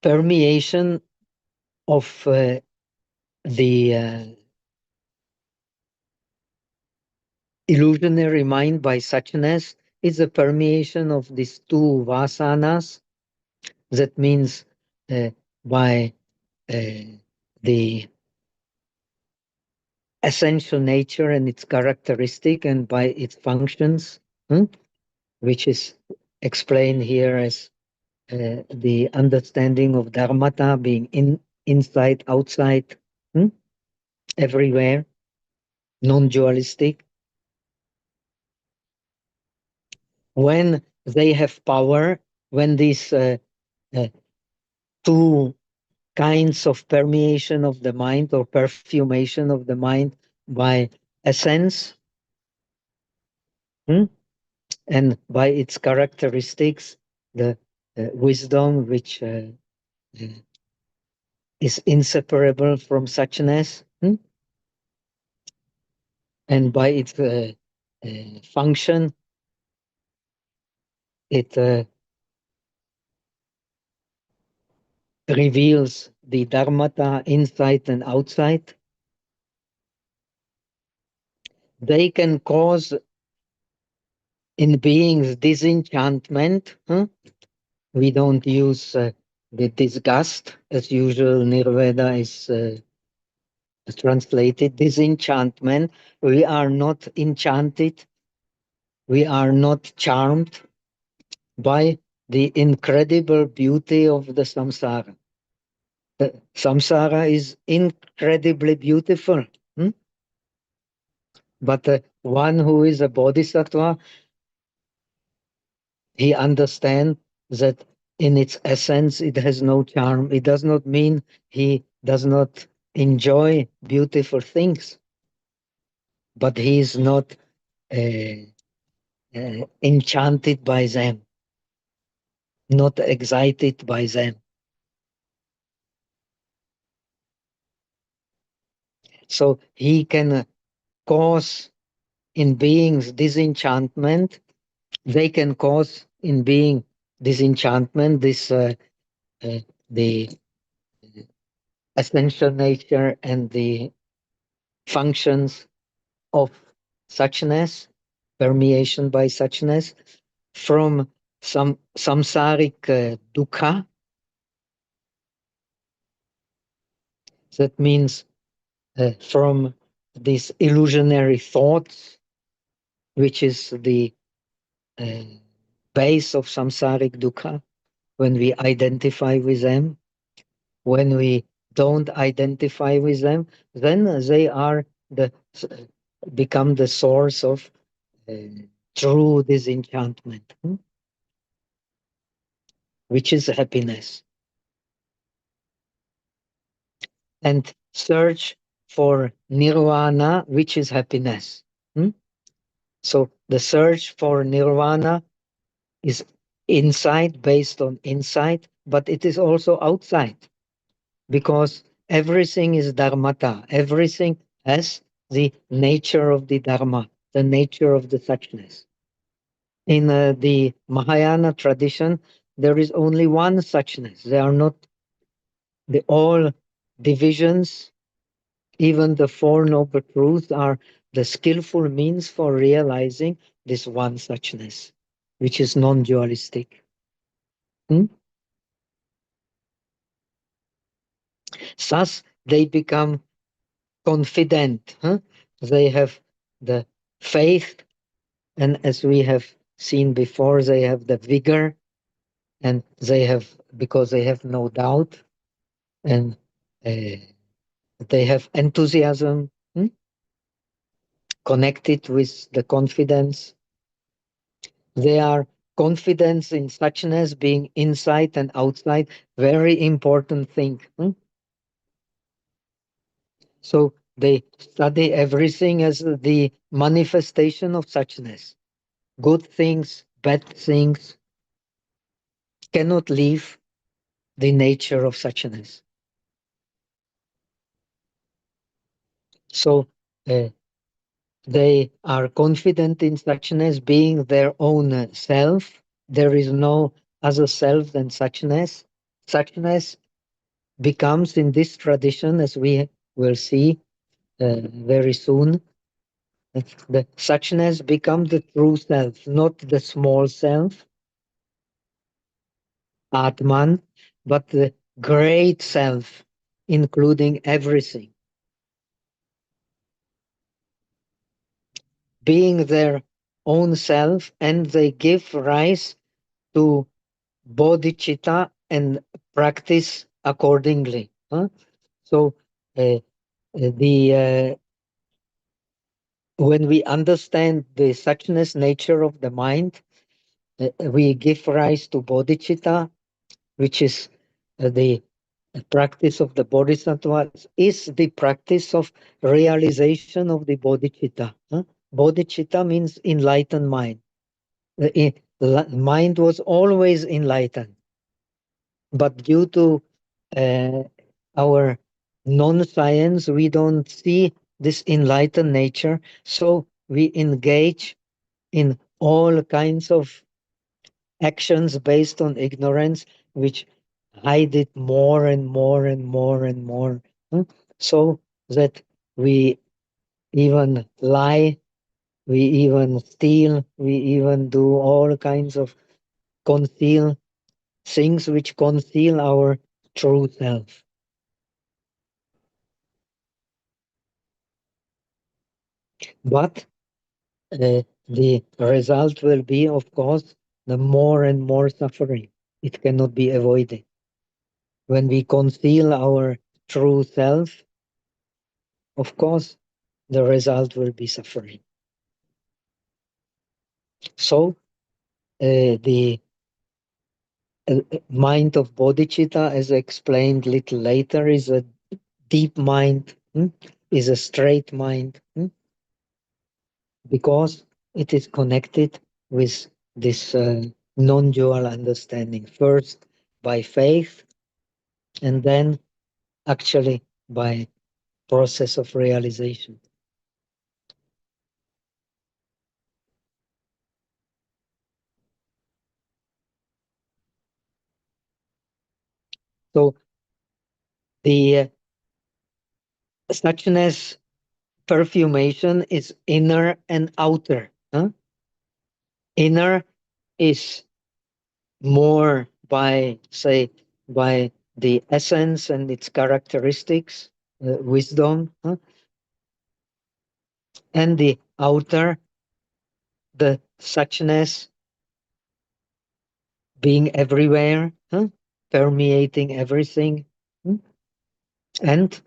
permeation of the illusionary mind by suchness is a permeation of these two vasanas. That means by the essential nature and its characteristic, and by its functions, which is explained here as the understanding of dharmata being inside, outside, everywhere, non-dualistic. When they have power, when these uh, two kinds of permeation of the mind or perfumation of the mind by essence, and by its characteristics, the wisdom which uh, is inseparable from suchness, and by its function, it reveals the dharmata inside and outside. They can cause in beings disenchantment, We don't use the disgust as usual. Nirvana is translated disenchantment. We are not enchanted. We are not charmed by the incredible beauty of the samsara. The samsara is incredibly beautiful. Hmm? But one who is a bodhisattva, he understands that in its essence it has no charm. It does not mean he does not enjoy beautiful things, but he is not enchanted by them, not excited by them. So he can cause in beings disenchantment. They can cause in being disenchantment, this the essential nature and the functions of suchness, permeation by suchness, from some samsaric dukkha. That means from these illusionary thoughts, which is the uh, base of samsaric dukkha. When we identify with them, when we don't identify with them, then they are the become the source of uh, true disenchantment, which is happiness, and search for nirvana, which is happiness. Hmm? So the search for nirvana is inside, based on insight, but it is also outside, because everything is dharmata. Everything has the nature of the dharma, the nature of the suchness. In the Mahayana tradition, there is only one suchness. There are not the all divisions. Even the Four Noble Truths are the skillful means for realizing this one suchness, which is non-dualistic. Hmm? Thus, they become confident. Huh? They have the faith, and as we have seen before, they have the vigor, and they have, because they have no doubt, and they have enthusiasm, connected with the confidence. They are confidence in suchness being inside and outside, very important thing. So they study everything as the manifestation of suchness. Good things, bad things cannot leave the nature of suchness. So uh, they are confident in suchness being their own self. There is no other self than suchness. Suchness becomes in this tradition, as we will see very soon, the suchness becomes the true self, not the small self, Atman, but the great self, including everything. Being their own self, and they give rise to bodhicitta and practice accordingly. So, the when we understand the suchness nature of the mind, we give rise to bodhicitta, which is the practice of the bodhisattvas, is the practice of realization of the bodhicitta. Bodhicitta means enlightened mind. The mind was always enlightened, but due to uh, our non-science, we don't see this enlightened nature. So we engage in all kinds of actions based on ignorance, which hide it more and more and more and more, hmm, so that we even lie, we even steal, we even do all kinds of conceal things which conceal our true self. But the result will be, of course, the more and more suffering. It cannot be avoided. When we conceal our true self, of course, the result will be suffering. So, the mind of bodhicitta, as explained little later, is a deep mind, is a straight mind, because it is connected with this non-dual understanding. First by faith, and then actually by process of realization. So the suchness perfumation is inner and outer. Inner is more by, say, by the essence and its characteristics, wisdom, and the outer, the suchness being everywhere, permeating everything, and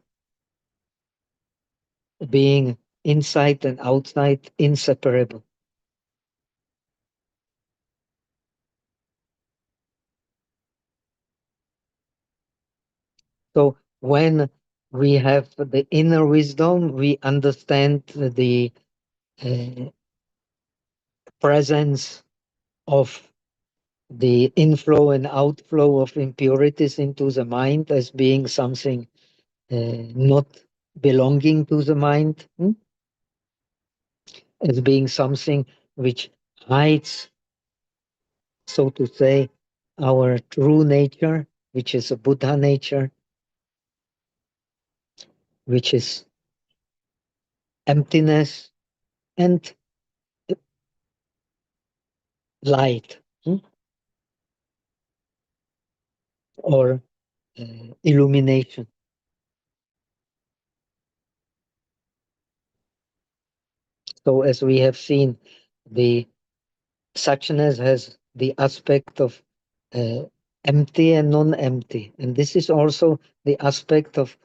being inside and outside inseparable. So when we have the inner wisdom, we understand the uh, presence of the inflow and outflow of impurities into the mind as being something not belonging to the mind, as being something which hides, so to say, our true nature, which is a Buddha nature, which is emptiness and light, or illumination. So, as we have seen, the suchness has the aspect of uh, empty and non-empty, and this is also the aspect of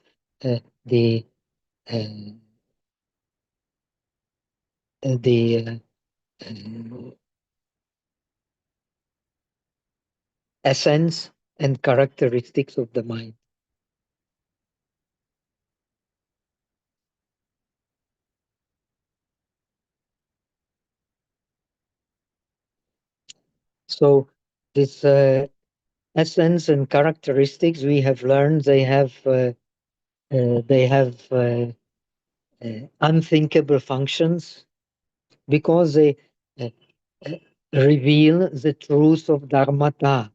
the uh, the essence and characteristics of the mind. So, this essence and characteristics we have learned, they have unthinkable functions because they uh, uh, reveal the truth of dharmata,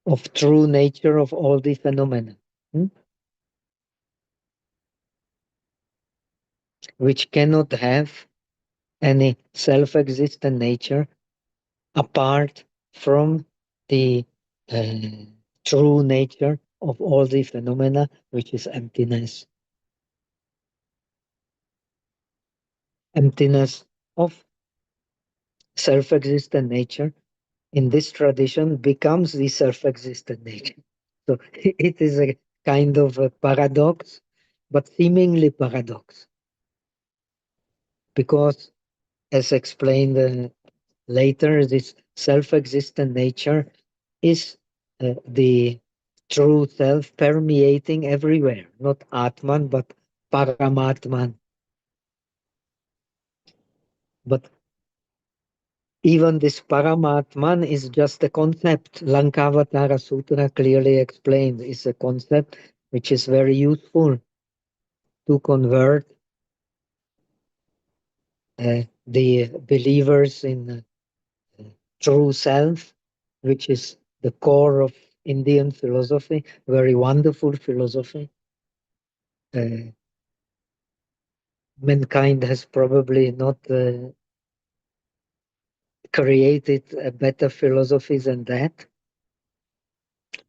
of true nature of all the phenomena, which cannot have any self-existent nature apart from the uh, true nature of all the phenomena, which is emptiness. Emptiness of self-existent nature in this tradition becomes the self-existent nature. So it is a kind of a paradox, but seemingly paradox, because as explained later, this self-existent nature is the true self permeating everywhere, not Atman, but Paramatman. But even this Paramatman is just a concept. Lankavatara Sutra clearly explains it's a concept which is very useful to convert the believers in true self, which is the core of Indian philosophy, very wonderful philosophy. Uh, Mankind has probably not created a better philosophy than that.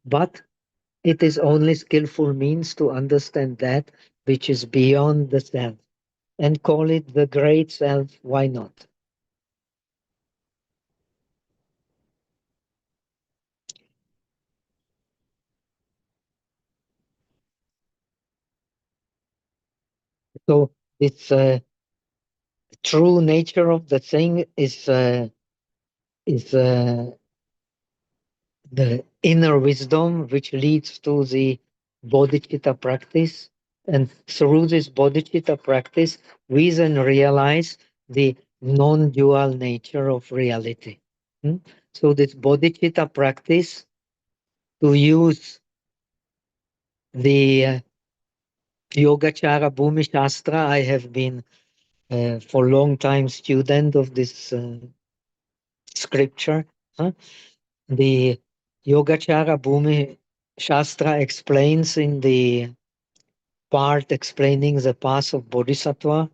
but it is only skillful means to understand that which is beyond the self and call it the great self. Why not? So this true nature of the thing is the inner wisdom which leads to the bodhicitta practice. And through this bodhicitta practice, we then realize the non dual nature of reality. Hmm? So, this bodhicitta practice, to use the Yogacara Bhumi Shastra, I have been for a long time student of this scripture. Huh? The Yogacara Bhumi Shastra explains in the part explaining the path of Bodhisattva,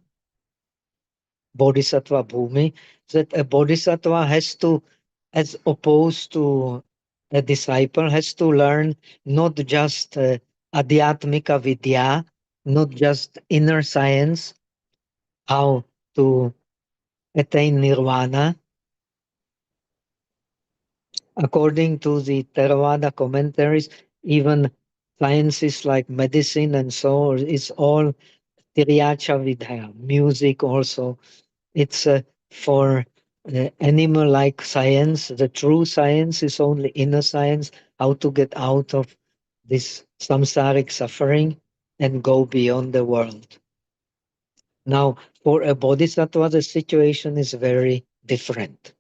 Bodhisattva Bhumi, that a Bodhisattva has to, as opposed to a disciple, has to learn not just Adhyatmika Vidya, not just inner science, how to attain nirvana. According to the Theravada commentaries, even sciences like medicine and so on is all Tiriyacha Vidya, music also. It's for animal like science. The true science is only inner science, how to get out of this samsaric suffering and go beyond the world. Now, for a bodhisattva, the situation is very different.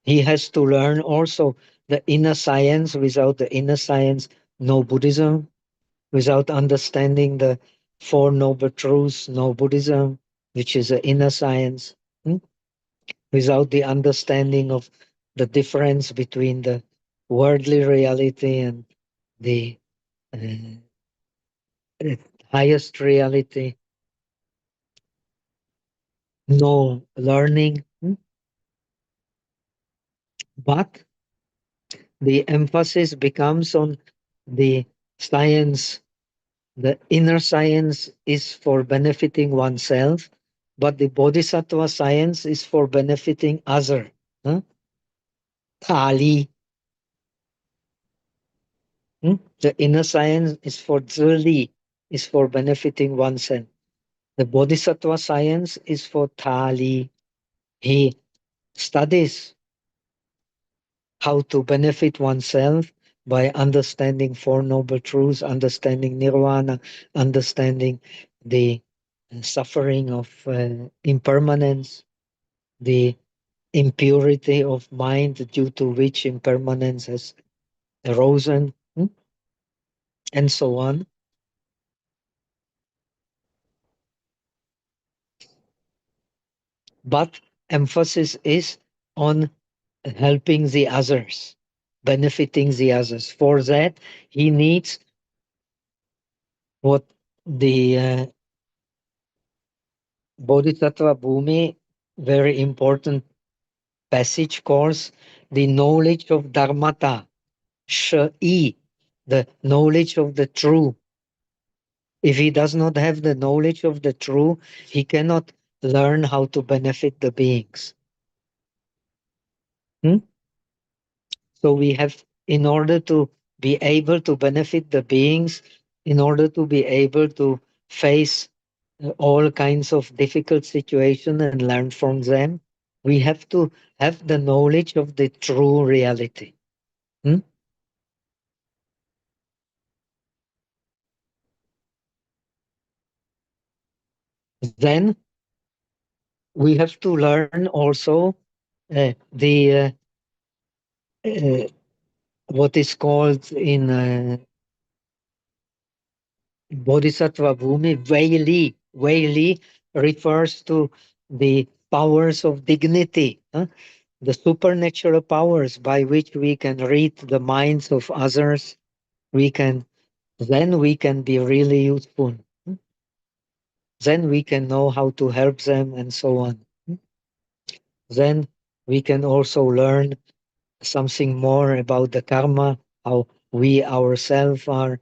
He has to learn also the inner science. Without the inner science, no Buddhism. Without understanding the Four Noble Truths, no Buddhism, which is the inner science. Hmm? Without the understanding of the difference between the worldly reality and the uh, highest reality, no learning. Hmm? But the emphasis becomes on the science. The inner science is for benefiting oneself, but the bodhisattva science is for benefiting other. Huh? Thali. Hmm? The inner science is for dzuli, is for benefiting oneself. The bodhisattva science is for thali. He studies how to benefit oneself by understanding Four Noble Truths, understanding nirvana, understanding the suffering of impermanence, the impurity of mind due to which impermanence has arisen, and so on. But emphasis is on helping the others, benefiting the others. For that, he needs what the Bodhisattva Bhumi, very important passage calls the knowledge of Dharmata, Sh-I, the knowledge of the true. If he does not have the knowledge of the true, he cannot learn how to benefit the beings. Hmm? So we have, in order to be able to benefit the beings, in order to be able to face all kinds of difficult situations and learn from them, we have to have the knowledge of the true reality. Hmm? Then we have to learn also the uh, what is called in Bodhisattva Bhumi, Vaili. Vaili refers to the powers of dignity, huh? The supernatural powers by which we can read the minds of others. We can then we can be really useful. Hmm? Then we can know how to help them and so on. Hmm? Then we can also learn something more about the karma, how we ourselves are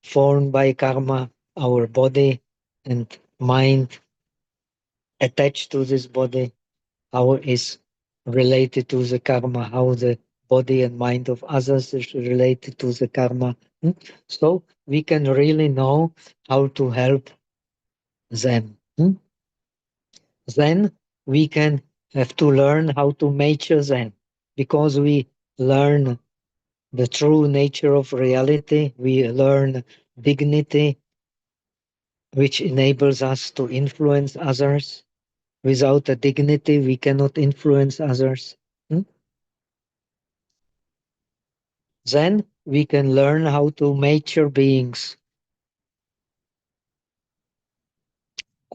formed by karma, our body and mind attached to this body, how is related to the karma, how the body and mind of others is related to the karma. So we can really know how to help them. Then we can have to learn how to mature them, because we learn the true nature of reality. We learn dignity, which enables us to influence others. Without a dignity, we cannot influence others. Hmm? Then we can learn how to mature beings.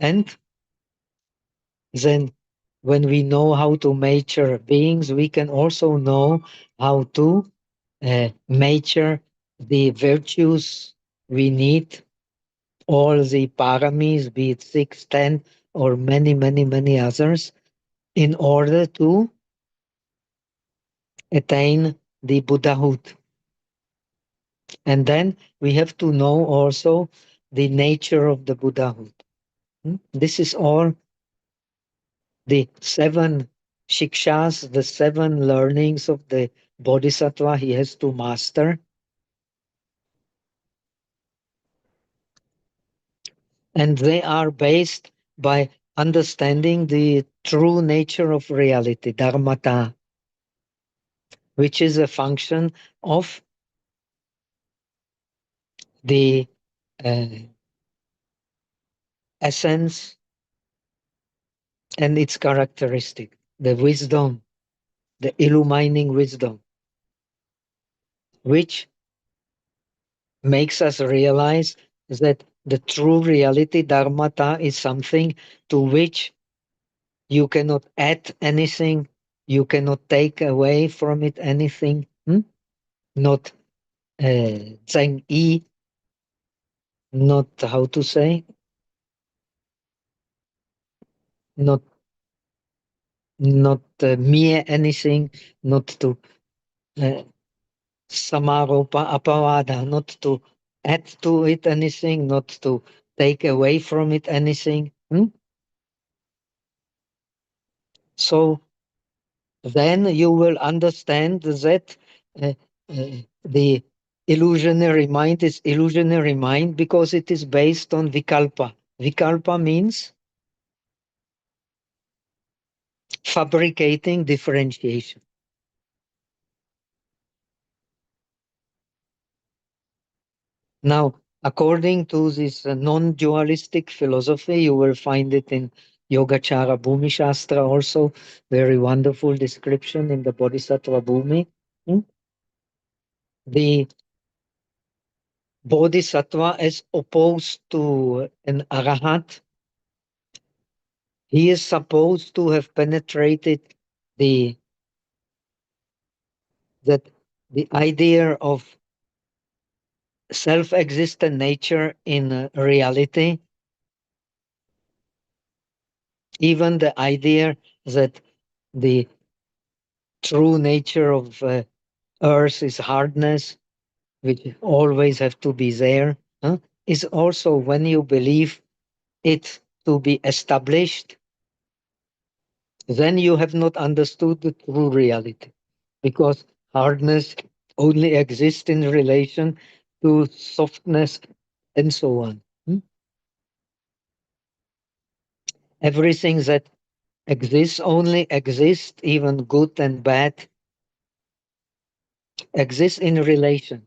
And then when we know how to mature beings, we can also know how to mature the virtues we need, all the paramis, be it 6, 10, or many, many, many others, in order to attain the Buddhahood. And then we have to know also the nature of the Buddhahood. This is all the 7 shikshas, the 7 learnings of the Bodhisattva he has to master. And they are based by understanding the true nature of reality, dharmata, which is a function of the uh, essence and its characteristic, the wisdom, the illumining wisdom, which makes us realize that the true reality, dharmata, is something to which you cannot add anything, you cannot take away from it anything, not zheng yi, not how to say, not mere anything, not to uh, samaropa apavada, not to add to it anything, not to take away from it anything. So then you will understand that uh, the illusionary mind is illusionary mind because it is based on vikalpa. Vikalpa means fabricating differentiation. Now, according to this non-dualistic philosophy, you will find it in Yogacara Bhumi Shastra also, very wonderful description in the Bodhisattva Bhumi. The Bodhisattva, as opposed to an Arahat, he is supposed to have penetrated the that the idea of self-existent nature in reality, even the idea that the true nature of earth is hardness, which always have to be there, is also when you believe it to be established, then you have not understood the true reality, because hardness only exists in relation to softness and so on. Everything that exists only exists, even good and bad, exists in relation,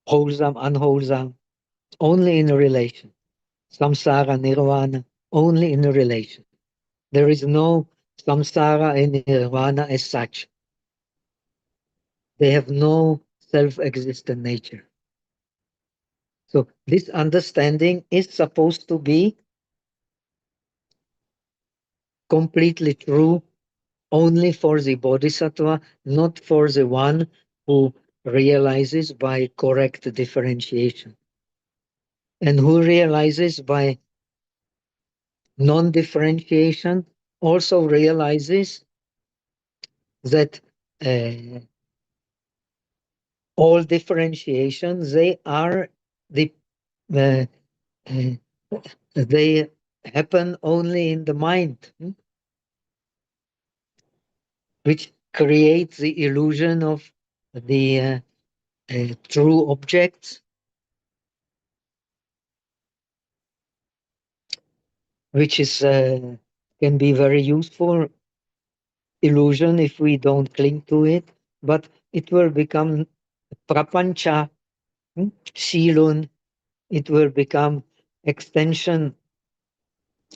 wholesome, unwholesome, only in relation. Samsara, nirvana, only in relation. There is no samsara and nirvana as such. They have no self-existent nature. So this understanding is supposed to be completely true only for the bodhisattva, not for the one who realizes by correct differentiation. And who realizes by non-differentiation also realizes that all differentiations, they are the uh, uh, they happen only in the mind, which creates the illusion of the true objects, which is can be very useful illusion if we don't cling to it, but it will become prapancha, silun. It will become extension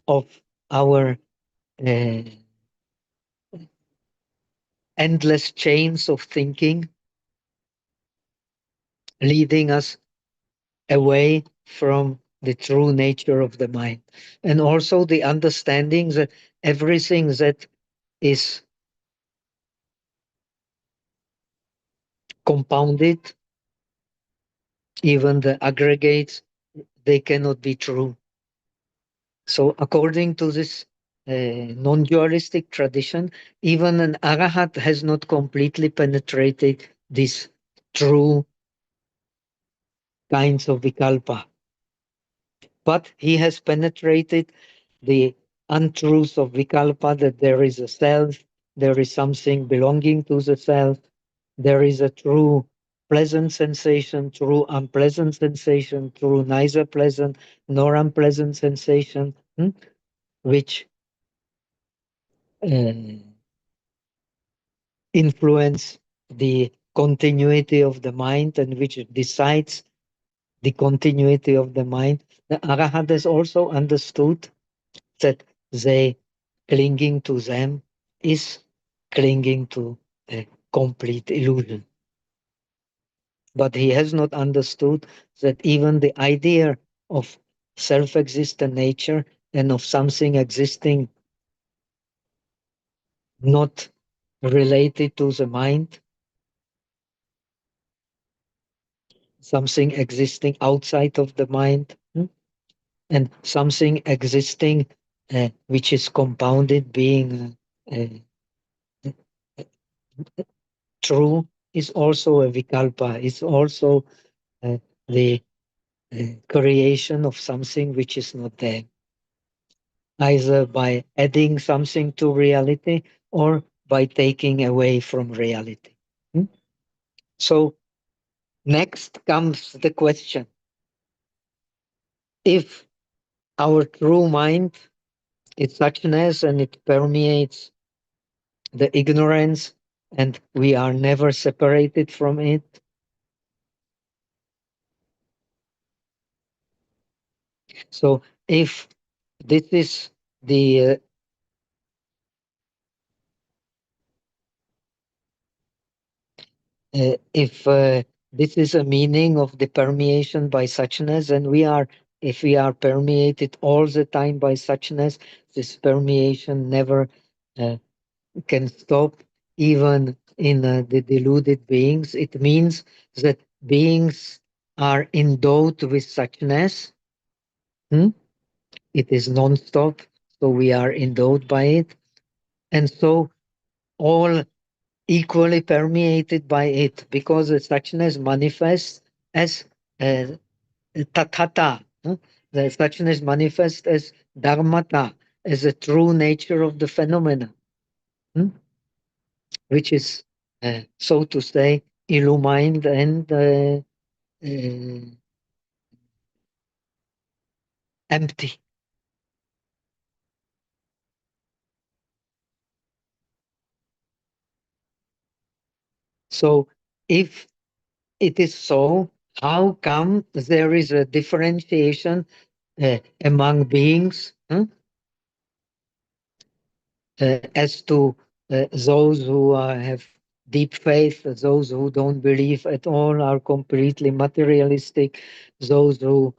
of our uh, endless chains of thinking, leading us away from the true nature of the mind. And also the understanding that everything that is compounded, even the aggregates, they cannot be true. So, according to this non dualistic tradition, even an arahat has not completely penetrated these true kinds of vikalpa, but he has penetrated the untruth of vikalpa, that there is a self, there is something belonging to the self, there is a true pleasant sensation, true unpleasant sensation, true neither pleasant nor unpleasant sensation, which uh, influence the continuity of the mind and which decides the continuity of the mind. The Arahant has also understood that they clinging to them is clinging to a complete illusion. But he has not understood that even the idea of self existent nature and of something existing not related to the mind, something existing outside of the mind, and something existing which is compounded, being true, is also a vikalpa, is also the creation of something which is not there, either by adding something to reality or by taking away from reality. Hmm? So, next comes the question, if our true mind is suchness and it permeates the ignorance and we are never separated from it. So if this is the if this is a meaning of the permeation by suchness, and we are, if we are permeated all the time by suchness, this permeation never uh, can stop, even in the deluded beings. It means that beings are endowed with suchness. Hmm? It is non-stop, so we are endowed by it. And so all equally permeated by it, because the suchness manifests as tathata. The suchness manifests as dharmata, as the true nature of the phenomena, hmm, which is, so to say, illumined and empty. So if it is so, how come there is a differentiation among beings, as to those who have deep faith, those who don't believe at all are completely materialistic, those who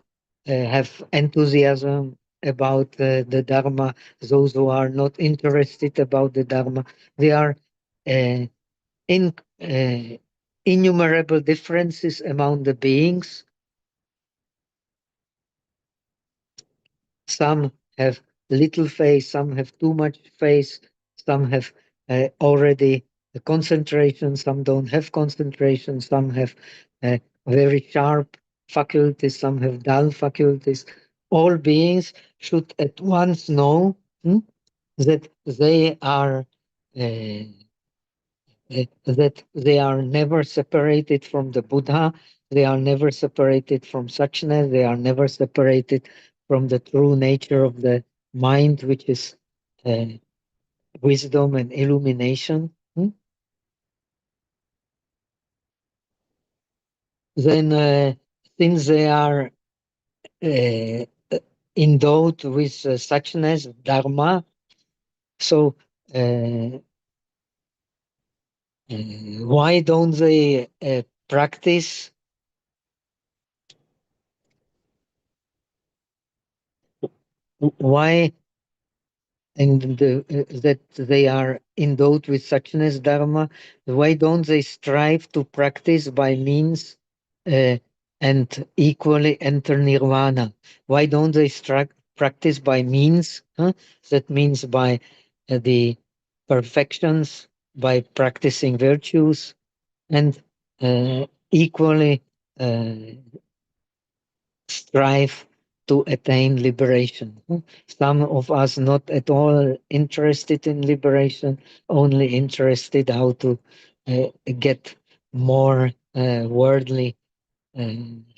have enthusiasm about the Dharma, those who are not interested about the Dharma. There are uh, in, uh, innumerable differences among the beings. Some have little faith, some have too much faith, some have already concentration, some don't have concentration, some have very sharp faculties, some have dull faculties. All beings should at once know that they are that they are never separated from the Buddha, they are never separated from suchness, they are never separated from the true nature of the mind, which is uh, wisdom and illumination. Then, since they are uh, endowed with suchness, dharma, so uh, why don't they practice? Why and that they are endowed with suchness dharma, why don't they strive to practice by means uh, and equally enter nirvana? Why don't they practice by means? That means by the perfections, by practicing virtues, and equally uh, strive to attain liberation. Some of us not at all interested in liberation, only interested how to get more worldly uh,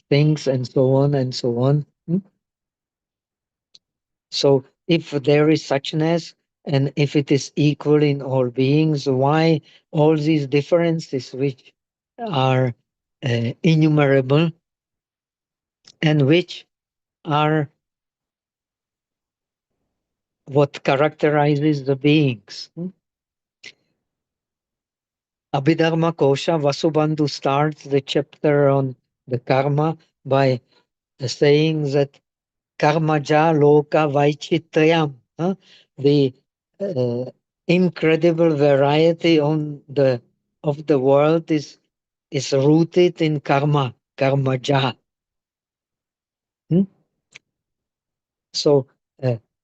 things and so on and so on. So if there is suchness and if it is equal in all beings, why all these differences which are innumerable and which are what characterizes the beings? Abhidharma Kosha, Vasubandhu starts the chapter on the karma by saying that karmaja loka vaichitrayam, the uh, incredible variety on the of the world is rooted in karma, karmaja. Hmm? So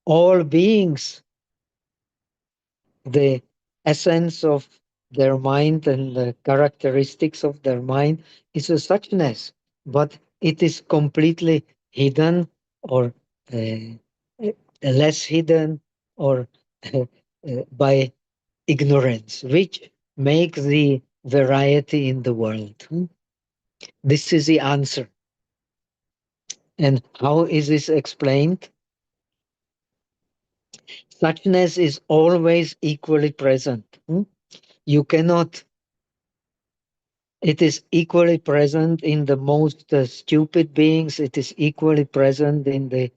all beings, the essence of their mind and the characteristics of their mind is a suchness, but it is completely hidden or less hidden or by ignorance, which makes the variety in the world. This is the answer. And how is this explained? Suchness is always equally present. You cannot It is equally present in the most stupid beings. It is equally present in the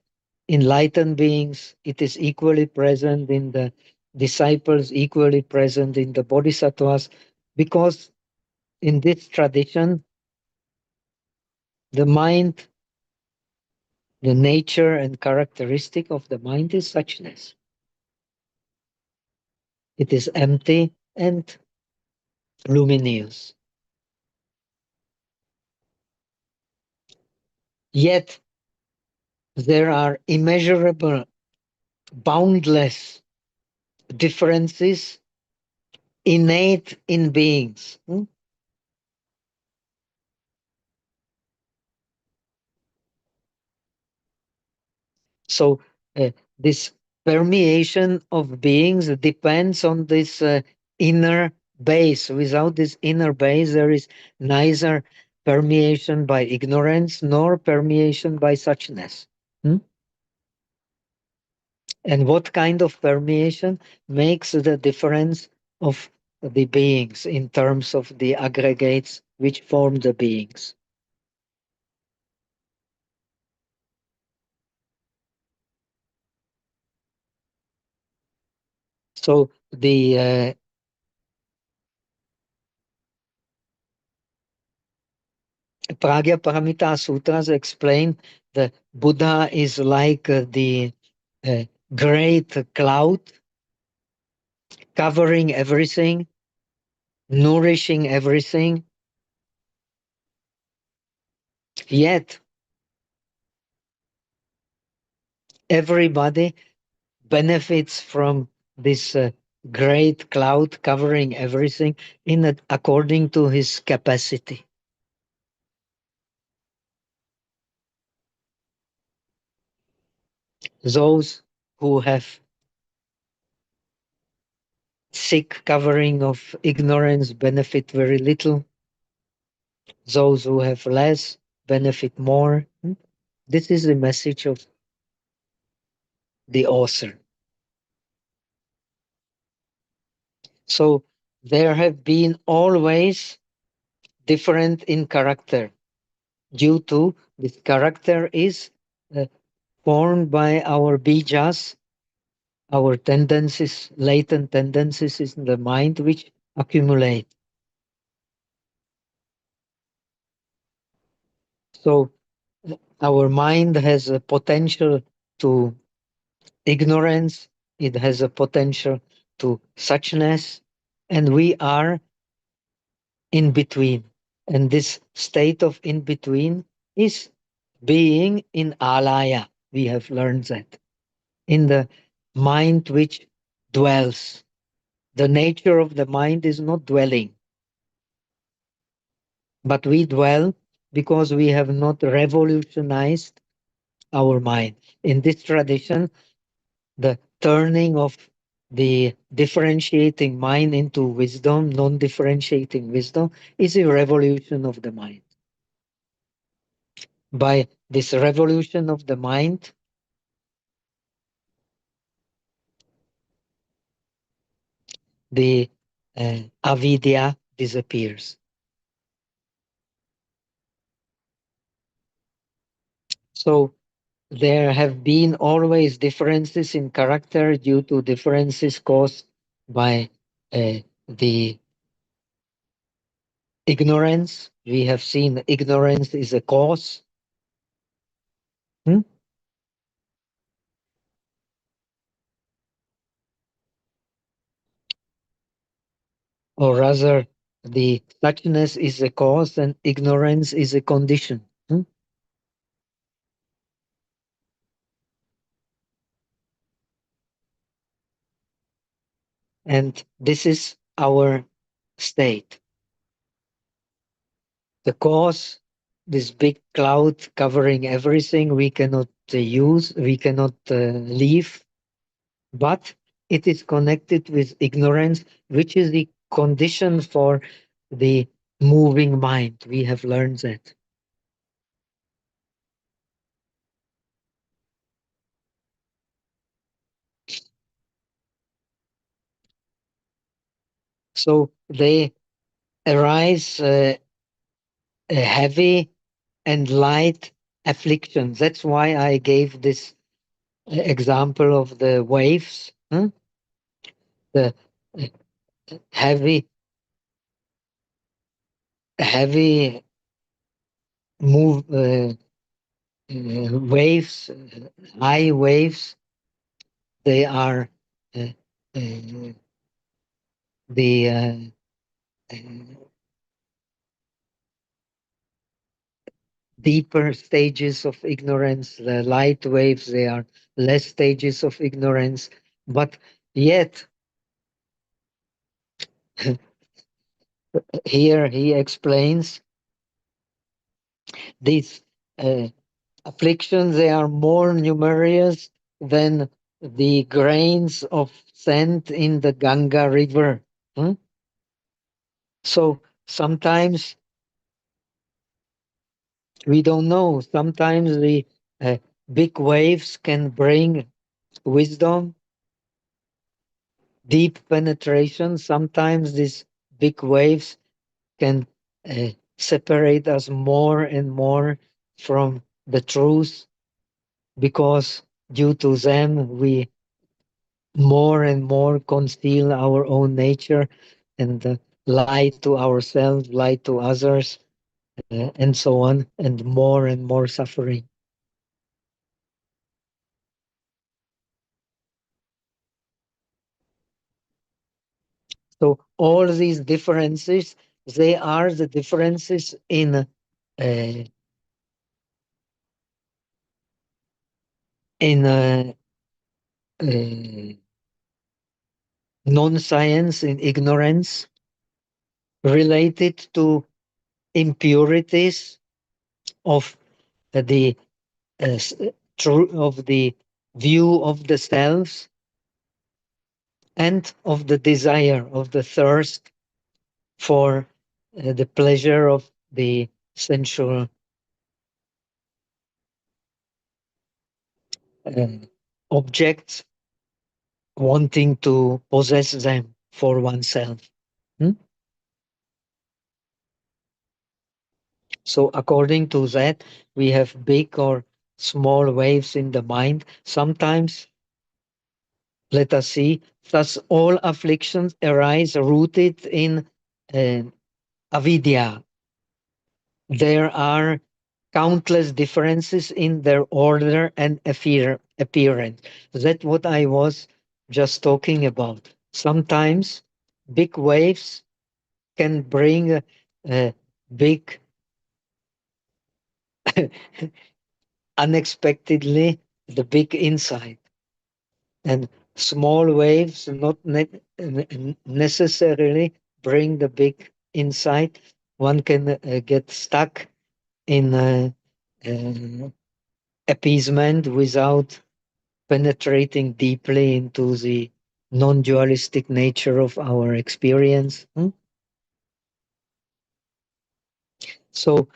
enlightened beings. It is equally present in the disciples, equally present in the bodhisattvas, because in this tradition, the mind, the nature and characteristic of the mind is suchness. It is empty and luminous. Yet there are immeasurable, boundless differences innate in beings. So this permeation of beings depends on this inner base. Without this inner base, there is neither permeation by ignorance nor permeation by suchness. And what kind of permeation makes the difference of the beings in terms of the aggregates which form the beings? So the Pragya Paramita Sutras explain the Buddha is like the uh, great cloud covering everything, nourishing everything. Yet everybody benefits from this great cloud covering everything according to his capacity. Those who have thick covering of ignorance benefit very little. Those who have less benefit more. This is the message of the author. So there have been always different in character due to this character is uh, formed by our bijas, our tendencies, latent tendencies in the mind which accumulate. So our mind has a potential to ignorance, it has a potential to suchness, and we are in between. And this state of in between is being in alaya. We have learned that in the mind which dwells. The nature of the mind is not dwelling, but we dwell because we have not revolutionized our mind. In this tradition, the turning of the differentiating mind into wisdom, non differentiating wisdom, is a revolution of the mind. By this revolution of the mind, the avidya disappears. So there have been always differences in character due to differences caused by the ignorance. We have seen ignorance is a cause, hmm? Or rather, the suchness is a cause and ignorance is a condition. Hmm? And this is our state. The cause, this big cloud covering everything, we cannot use, we cannot leave, but it is connected with ignorance, which is the condition for the moving mind. We have learned that. So they arise heavy and light afflictions. That's why I gave this example of the waves, huh? The uh, heavy, heavy move waves, high waves. They are uh, uh, the uh, deeper stages of ignorance. The light waves, they are less stages of ignorance, but yet here he explains these afflictions, they are more numerous than the grains of sand in the Ganga river. Hmm? So sometimes we don't know. Sometimes the big waves can bring wisdom, deep penetration. Sometimes these big waves can separate us more and more from the truth because due to them we more and more conceal our own nature and lie to ourselves, lie to others, and so on, and more suffering. So all these differences, they are the differences in uh, non-science in ignorance related to impurities of the of the view of the selves and of the desire of the thirst for the pleasure of the sensual uh, objects, wanting to possess them for oneself. Hmm? So, according to that, we have big or small waves in the mind. Sometimes, let us see, thus all afflictions arise rooted in uh, avidya. There are countless differences in their order and appearance. That's what I was just talking about. Sometimes big waves can bring a big, unexpectedly, the big insight. And small waves not necessarily bring the big insight. One can get stuck in uh, appeasement without penetrating deeply into the non dualistic nature of our experience. Hmm? So,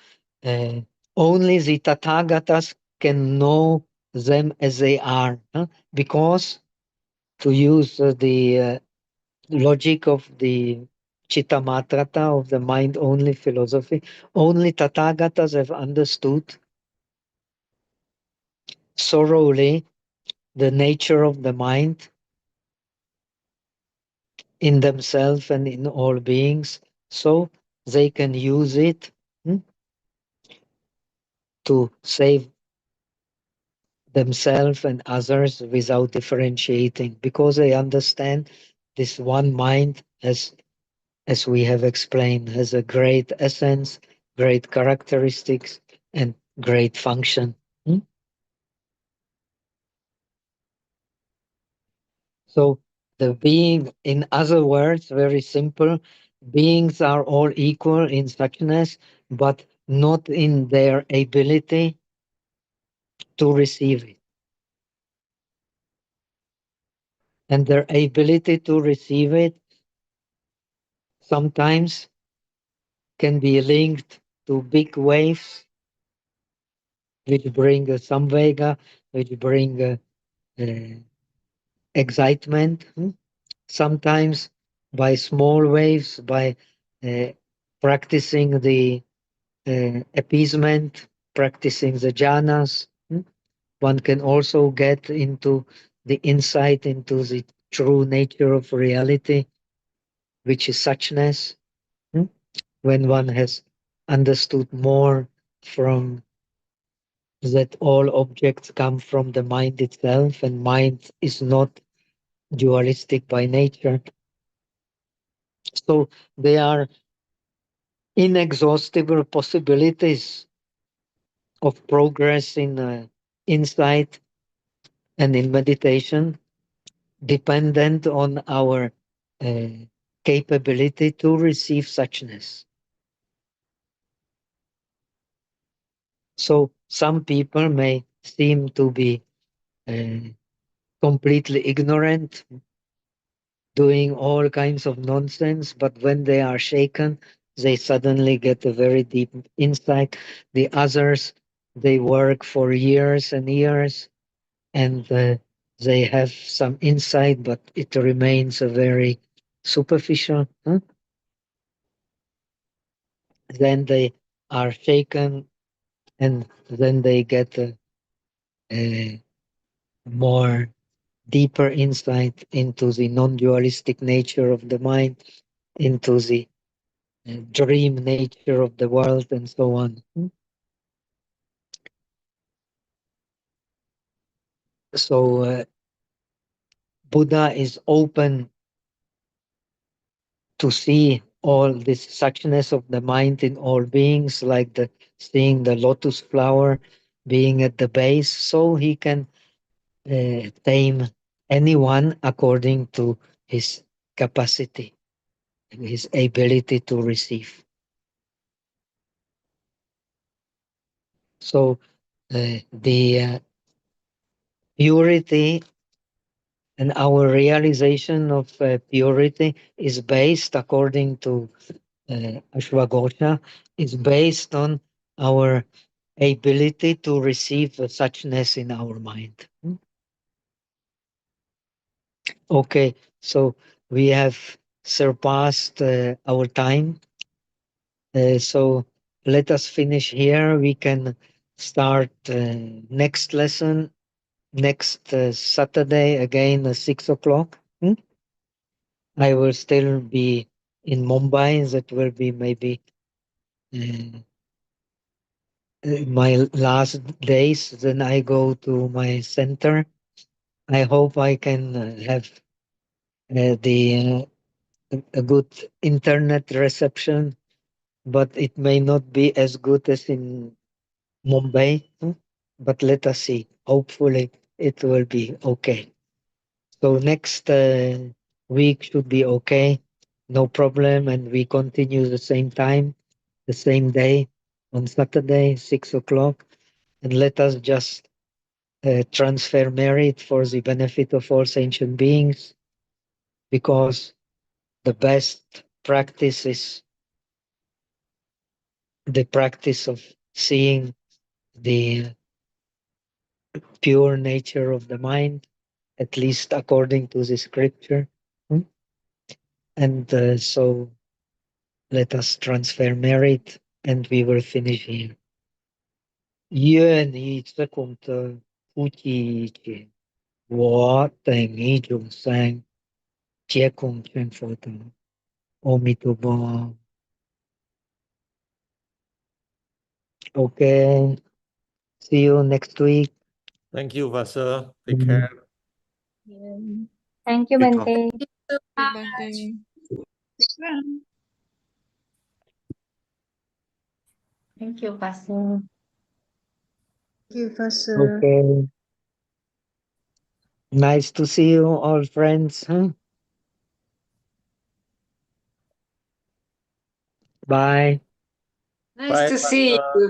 uh, only the Tathagatas can know them as they are, huh? Because, to use the logic of the Chittamatrata, of the mind only philosophy, only Tathagatas have understood thoroughly the nature of the mind in themselves and in all beings, so they can use it, hmm, to save themselves and others without differentiating, because they understand this one mind, as we have explained, has a great essence, great characteristics, and great function. Hmm? So the being, in other words, very simple, beings are all equal in suchness, but not in their ability to receive it. And their ability to receive it sometimes can be linked to big waves, which bring a samvega, which bring uh, excitement. Sometimes by small waves, by uh, practicing the appeasement, practicing the jhanas. One can also get into the insight into the true nature of reality, which is suchness. Hmm? When one has understood more from that all objects come from the mind itself, and mind is not dualistic by nature. So there are inexhaustible possibilities of progress in insight and in meditation, dependent on our uh, capability to receive suchness. So some people may seem to be uh, completely ignorant, doing all kinds of nonsense, but when they are shaken, they suddenly get a very deep insight. The others, they work for years and years, and they have some insight, but it remains a very superficial. Huh? Then they are shaken, and then they get a more deeper insight into the non-dualistic nature of the mind, into the dream nature of the world, and so on. So Buddha is open to see all this suchness of the mind in all beings, like the seeing the lotus flower being at the base, so he can tame anyone according to his capacity, his ability to receive. So the purity and our realization of purity is based, according to Ashwagosha, is based on our ability to receive suchness in our mind. Okay, so we have surpassed our time. So let us finish here. We can start next lesson next Saturday again at 6 o'clock. I will still be in Mumbai. That will be maybe uh, my last days. Then I go to my center. I hope I can have the a good internet reception, but it may not be as good as in Mumbai. But let us see. Hopefully, it will be okay. So next week should be okay, no problem, and we continue the same time, the same day on Saturday, 6 o'clock, and let us just transfer merit for the benefit of all sentient beings, because the best practice is the practice of seeing the pure nature of the mind, at least according to the scripture. Hmm? And so let us transfer merit and we will finish here.愿以这功德普济一切，我等一众生，皆共成佛道。阿弥陀佛。Okay, see you next week. Thank you, Pastor. Take Mm. care. Yeah. Thank you, Keep talking. Bante. Bante. Thank you, Pastor. Thank you, Pastor. Okay, nice to see you all, friends. Bye. Nice Bye, to see Pastor. you.